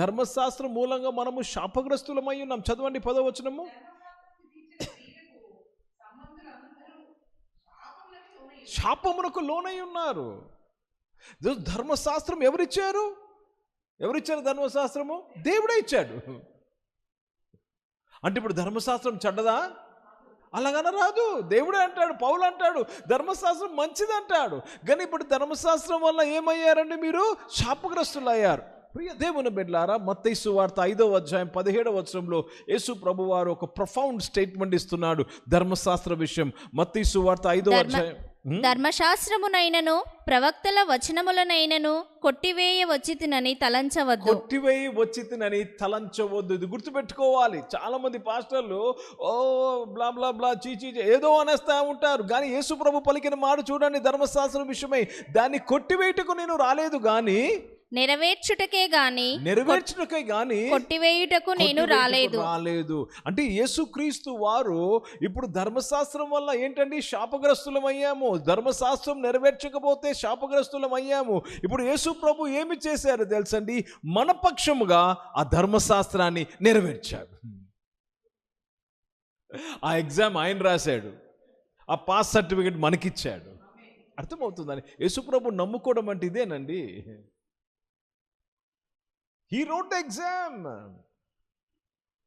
ధర్మశాస్త్రం మూలంగా మనము శాపగ్రస్తులమై ఉన్నాం. చదవండి 10వ వచనము. శాపమునకు లోనై ఉన్నారు. ధర్మశాస్త్రం ఎవరిచ్చారు ధర్మశాస్త్రము? దేవుడే ఇచ్చాడు. అంటే ఇప్పుడు ధర్మశాస్త్రం చెడ్డదా? అలాగన రాదు. దేవుడే అంటాడు, పౌలు అంటాడు ధర్మశాస్త్రం మంచిది అంటాడు. కానీ ఇప్పుడు ధర్మశాస్త్రం వల్ల ఏమయ్యారండి? మీరు శాపగ్రస్తులు అయ్యారు. ప్రియ దేవుని బిడ్డలారా, మత్తయి సువార్త 5వ అధ్యాయం 17వ వచనంలో యేసు ప్రభువారు ఒక ప్రొఫౌండ్ స్టేట్మెంట్ ఇస్తున్నాడు ధర్మశాస్త్ర విషయం. మత్తయి సువార్త 5వ అధ్యాయం. ధర్మశాస్త్రమునైనను ప్రవక్తల వచనములనైనను కొట్టివేయ వచ్చితినని తలంచవద్దు. ఇది గుర్తుపెట్టుకోవాలి. చాలా మంది పాస్టర్లు బ్లా బ్లా బ్లా చీచీ ఏదో అనేస్తా ఉంటారు, కానీ యేసు ప్రభు పలికిన మాట చూడండి, ధర్మశాస్త్రం విషయమై దాన్ని కొట్టివేయటకు నేను రాలేదు గాని నెరవేర్చుటకే గాని కొట్టివేయుటకు నేను రాలేదు. అంటే యేసుక్రీస్తు వారు ఇప్పుడు ధర్మశాస్త్రం వల్ల ఏంటండి శాపగ్రస్తులమయ్యాము. ధర్మశాస్త్రం నెరవేర్చకపోతే శాపగ్రస్తులమయ్యాము. ఇప్పుడు యేసు ప్రభు ఏమి చేశారు తెలుసండి? మన పక్షముగా ఆ ధర్మశాస్త్రాన్ని నెరవేర్చాడు. ఆ ఎగ్జామ్ ఆయన రాశాడు, ఆ పాస్ సర్టిఫికెట్ మనకిచ్చాడు. అర్థమవుతుందని యేసు ప్రభు నమ్ముకోవడం అంటే ఇదేనండి. He wrote the exam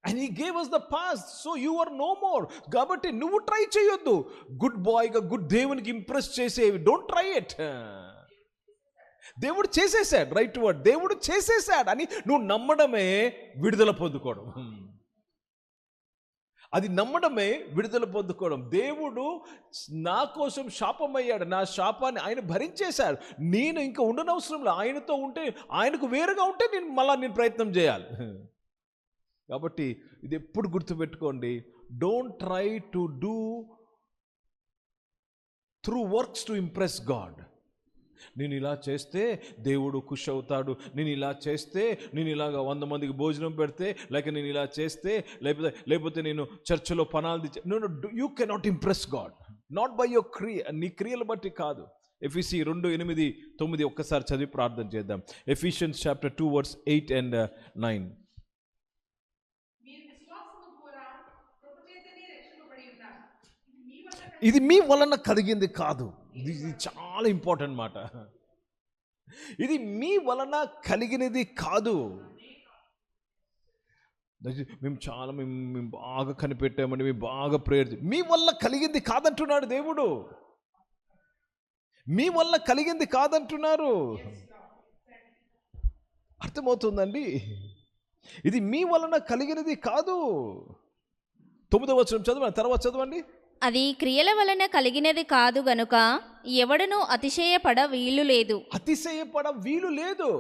and he gave us the pass, so you are no more. కాబట్టి నువ్వు ట్రై చేయొద్దు. గుడ్ బాయ్గా దేవునికి ఇంప్రెస్ చేసేవి డోంట్ ట్రై ఇట్. దేవుడు చేసేసాడు, రైట్ వర్డ్, దేవుడు చేసేసాడు అని నువ్వు నమ్మడమే విడుదల పొందుకోవడం. అది నమ్మడమే విడుదల పొందుకోవడం. దేవుడు నా కోసం శాపమయ్యాడు, నా శాపాన్ని ఆయన భరించేశాడు. నేను ఇంకా ఉండనవసరంలో, ఆయనతో ఉంటే, ఆయనకు వేరుగా ఉంటే నేను ప్రయత్నం చేయాలి. కాబట్టి ఇది ఎప్పుడు గుర్తుపెట్టుకోండి, don't try to do through works to impress God. నేను ఇలా చేస్తే దేవుడు ఖుషి అవుతాడు, నేను ఇలా చేస్తే, నేను ఇలాగ 100 మందికి భోజనం పెడితే, లేక నేను ఇలా చేస్తే, లేకపోతే నేను చర్చిలో పనాలు తెచ్చి. No, you cannot impress God, not by your నీ క్రియలు బట్టి కాదు. ఎఫీసీ 2:8-9 ఒక్కసారి చదివి ప్రార్థన చేద్దాం. Ephesians chapter 2 verse 8 and 9. ఇది మీ వలన కలిగింది కాదు. ఇది చాలా ఇంపార్టెంట్ మాట. ఇది మీ వలన కలిగినది కాదు. మేము బాగా కనిపెట్టామండి, మేము బాగా ప్రేయర్, మీ వల్ల కలిగింది కాదంటున్నాడు దేవుడు. మీ వల్ల కలిగింది కాదంటున్నారు. అర్థమవుతుందండి? ఇది మీ వలన కలిగినది కాదు. 9వ వచనం చదవండి, తర్వాత చదవండి. అది క్రియల వలన కలిగినది కాదు గనుక ఎవడనూ అతిశయపడ వీలు లేదు. అతిశయపడ వీలు లేదు.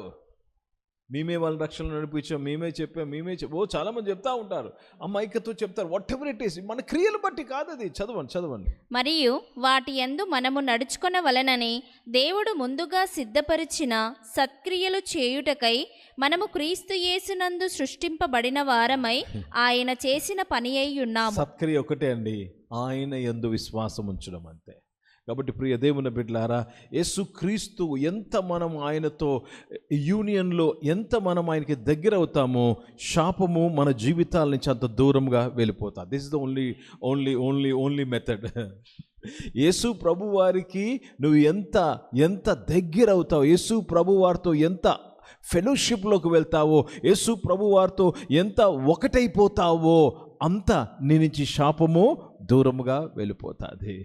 మేమే వాళ్ళ రక్షణ నడిపించాం, మేమే చెప్పాం, చాలా మంది చెప్తా ఉంటారు, అమాయకతో చెప్తారు. వాట్ ఎవర్ ఇట్ ఈస్, మన క్రియలు బట్టి కాదు అది. చదవండి. మరియు వాటి యందు మనము నడుచుకొన వలనని దేవుడు ముందుగా సిద్ధపరిచిన సత్క్రియలు చేయుటకై మనము క్రీస్తు యేసునందు సృష్టింపబడిన వారమై ఆయన చేసిన పని అయి ఉన్నాము. సత్క్రియ ఒకటే అండి, ఆయన యందు విశ్వాసం ఉంచడం, అంతే. కాబట్టి ప్రియ దేవుని బిడ్డలారా, యేసుక్రీస్తు ఎంత మనం ఆయనతో యూనియన్లో ఎంత మనం ఆయనకి దగ్గర అవుతామో శాపము మన జీవితాల నుంచి అంత దూరంగా వెళ్ళిపోతా. This is the only method. Yesu ప్రభు వారికి నువ్వు ఎంత దగ్గర అవుతావు, యేసు ప్రభు వారితో ఎంత ఫెలోషిప్లోకి వెళ్తావో, యేసు ప్రభు వారితో ఎంత ఒకటైపోతావో అంత నీ నుంచి శాపము దూరముగా వెళ్ళిపోతుంది.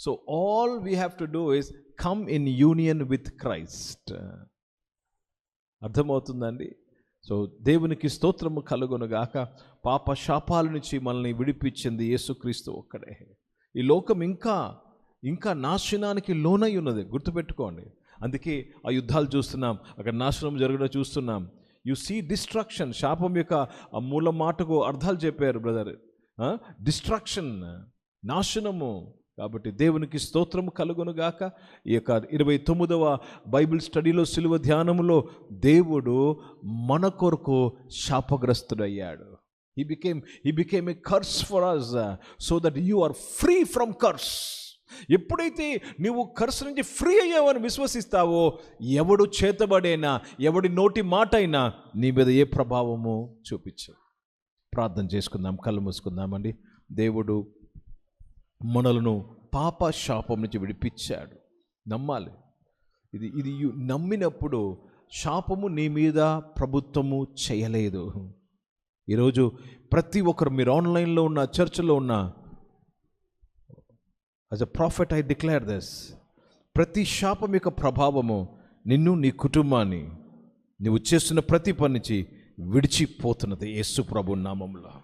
So all we have to do is come in union with Christ. అర్థమవుతుందండి? సో దేవునికి స్తోత్రము కలుగునుగాక. పాప శాపాల నుంచి మనల్ని విడిపించింది యేసుక్రీస్తు ఒక్కడే. ఈ లోకం ఇంకా నాశనానికి లోనై ఉన్నది, గుర్తుపెట్టుకోండి. అందుకే ఆ యుద్ధాలు చూస్తున్నాం, అక్కడ నాశనం జరగడం చూస్తున్నాం. You see destruction. శాపం యొక్క ఆ మూల మాటకు అర్థాలు చెప్పారు బ్రదర్. డిస్ట్రక్షన్, నాశనము. కాబట్టి దేవునికి స్తోత్రము కలుగునుగాక. ఈ యొక్క 29వ బైబిల్ స్టడీలో, సిలువ ధ్యానములో దేవుడు మన కొరకు శాపగ్రస్తుడయ్యాడు. He became a curse for us so that you are free from curse. ఎప్పుడైతే నువ్వు కర్స్ నుంచి ఫ్రీ అయ్యావని విశ్వసిస్తావో, ఎవడు చేతబడైనా, ఎవడి నోటి మాట అయినా నీ మీద ఏ ప్రభావము చూపించదు. ప్రార్థన చేసుకుందాం, కళ్ళు మూసుకుందామండి. దేవుడు మనలను పాప శాపం నుంచి విడిపించాడు. నమ్మాలి. ఇది నమ్మినప్పుడు శాపము నీ మీద ప్రభుత్వము చేయలేదు. ఈరోజు ప్రతి ఒక్కరు, మీరు ఆన్లైన్లో ఉన్న, చర్చిలో ఉన్న, as a prophet I declare this, ప్రతి శాపం యొక్క ప్రభావము నిన్ను, నీ కుటుంబాన్ని, నువ్వు చేస్తున్న ప్రతి పని నుంచి విడిచిపోతున్నది యేసు ప్రభు నామములో.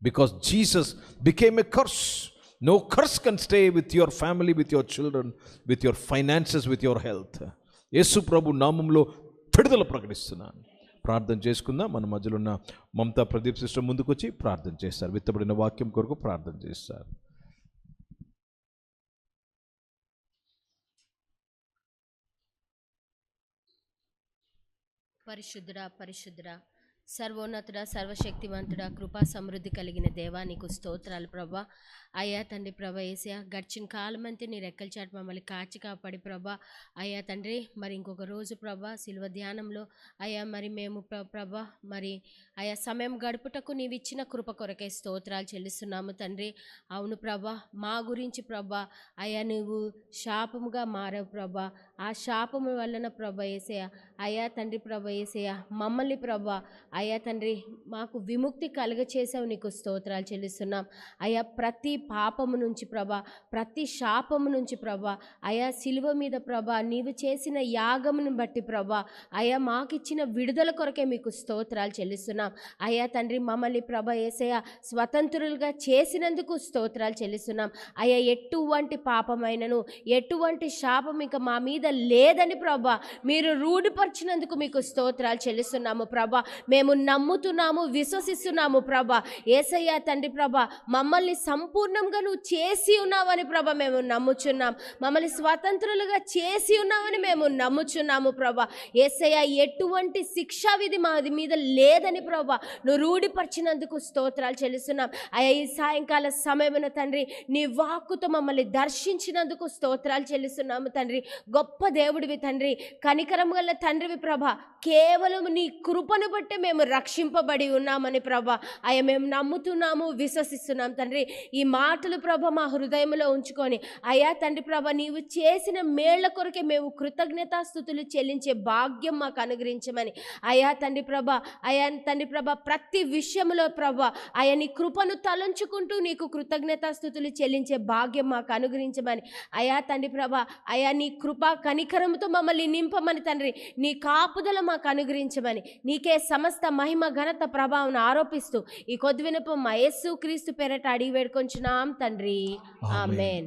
Because Jesus became a curse. No curse can stay with your family, with your children, with your finances, with your health. యేసు ప్రభు నామంలో విడుదల ప్రకటిస్తున్నాను. ప్రార్థన చేసుకుందాం. మన మధ్యలో ఉన్న మమతా ప్రదీప్ సిస్టర్ ముందుకు వచ్చి ప్రార్థన చేస్తారు. విత్తబడిన వాక్యం కొరకు ప్రార్థన చేస్తారు. పరిశుద్ధుడా సర్వోన్నతుడా, సర్వశక్తివంతుడా, కృపా సమృద్ధి కలిగిన దేవా, నీకు స్తోత్రాలు ప్రభా. అయ్యా తండ్రి ప్రభా యేసయ్యా, గడిచిన కాలం అంతే నీ రెక్కల చాటు మమ్మల్ని కాచి కాపాడి ప్రభా. అయ్యా తండ్రి, మరి ఇంకొక రోజు ప్రభా సిలువ ధ్యానంలో అయ్యా మరి మేము ప్రభా మరి అయ్యా సమయం గడుపుటకు నీవు ఇచ్చిన కృప కొరకే స్తోత్రాలు చెల్లిస్తున్నాము తండ్రి. అవును ప్రభా, మా గురించి ప్రభా అయ్యా నువ్వు శాపముగా మారావు ప్రభా. ఆ శాపము వలన ప్రభా యేసయ్యా, అయ్యా తండ్రి ప్రభా యేసయ్యా, మమ్మల్ని ప్రభా అయ్యా తండ్రి మాకు విముక్తి కలుగచేసావు, నీకు స్తోత్రాలు చెల్లిస్తున్నాం. అయ్యా ప్రతి పాపము నుంచి ప్రభా, ప్రతి శాపము నుంచి ప్రభా అయ్యా సిలువ మీద ప్రభా నీవు చేసిన యాగమును బట్టి ప్రభా అయ్యా మాకిచ్చిన విడుదల కొరకే మీకు స్తోత్రాలు చెల్లిస్తున్నాం. అయ్యా తండ్రి మమ్మల్ని ప్రభా యేసయ్యా స్వతంత్రులుగా చేసినందుకు స్తోత్రాలు చెల్లిస్తున్నాం. అయ్యా ఎటువంటి పాపమైనను, ఎటువంటి శాపం ఇక మా మీద లేదని ప్రభా మీరు రూఢిపరిచినందుకు మీకు స్తోత్రాలు చెల్లిస్తున్నాము ప్రభా. మేము నమ్ముతున్నాము, విశ్వసిస్తున్నాము ప్రభా యేసయ్యా తండ్రి ప్రభా మమ్మల్ని సంపూర్ణంగా నువ్వు చేసి ఉన్నావని ప్రభా మేము నమ్ముచున్నాం. మమ్మల్ని స్వతంత్రులుగా చేసి ఉన్నావని మేము నమ్ముచున్నాము ప్రభా యేసయ్యా. ఎటువంటి శిక్షా విధి మా మీద లేదని ప్రభా నువ్వు రూఢిపరిచినందుకు స్తోత్రాలు చెల్లిస్తున్నాం. అయ్యా ఈ సాయంకాల సమయమున తండ్రి నీ వాక్కుతో మమ్మల్ని దర్శించినందుకు స్తోత్రాలు చెల్లిస్తున్నాము తండ్రి. గొప్ప దేవుడివి తండ్రి, కనికరం గల తండ్రివి ప్రభా. కేవలం నీ కృపను బట్టి మేము రక్షింపబడి ఉన్నామని ప్రభా అయ్యా మేము నమ్ముతున్నాము, విశ్వసిస్తున్నాం తండ్రి. ఈ మాటలు ప్రభా మా హృదయంలో ఉంచుకొని అయ్యా తండ్రి ప్రభా నీవు చేసిన మేళ్ల కొరకే మేము కృతజ్ఞతాస్తుతులు చెల్లించే భాగ్యం మాకు అనుగ్రహించమని అయ్యా తండ్రి ప్రభా. అయ్యా తండ్రి ప్రభా ప్రతి విషయంలో ప్రభా అయ్యా నీ కృపను తలంచుకుంటూ నీకు కృతజ్ఞతాస్తుతులు చెల్లించే భాగ్యం మాకు అనుగ్రహించమని అయ్యా తండ్రి ప్రభా. అయ్యా నీ కృపా కనికరంతో మమ్మల్ని నింపమని తండ్రి, నీ కాపుదల మాకు అనుగ్రహించమని, నీకే సమస్త సమస్త మహిమ ఘనత ప్రభావం ఆరోపిస్తూ ఈ కొద్ది వినపం మా యేసు క్రీస్తు పేరట అడిగి వేడుకొంచున్నాం తండ్రి, ఆమేన్.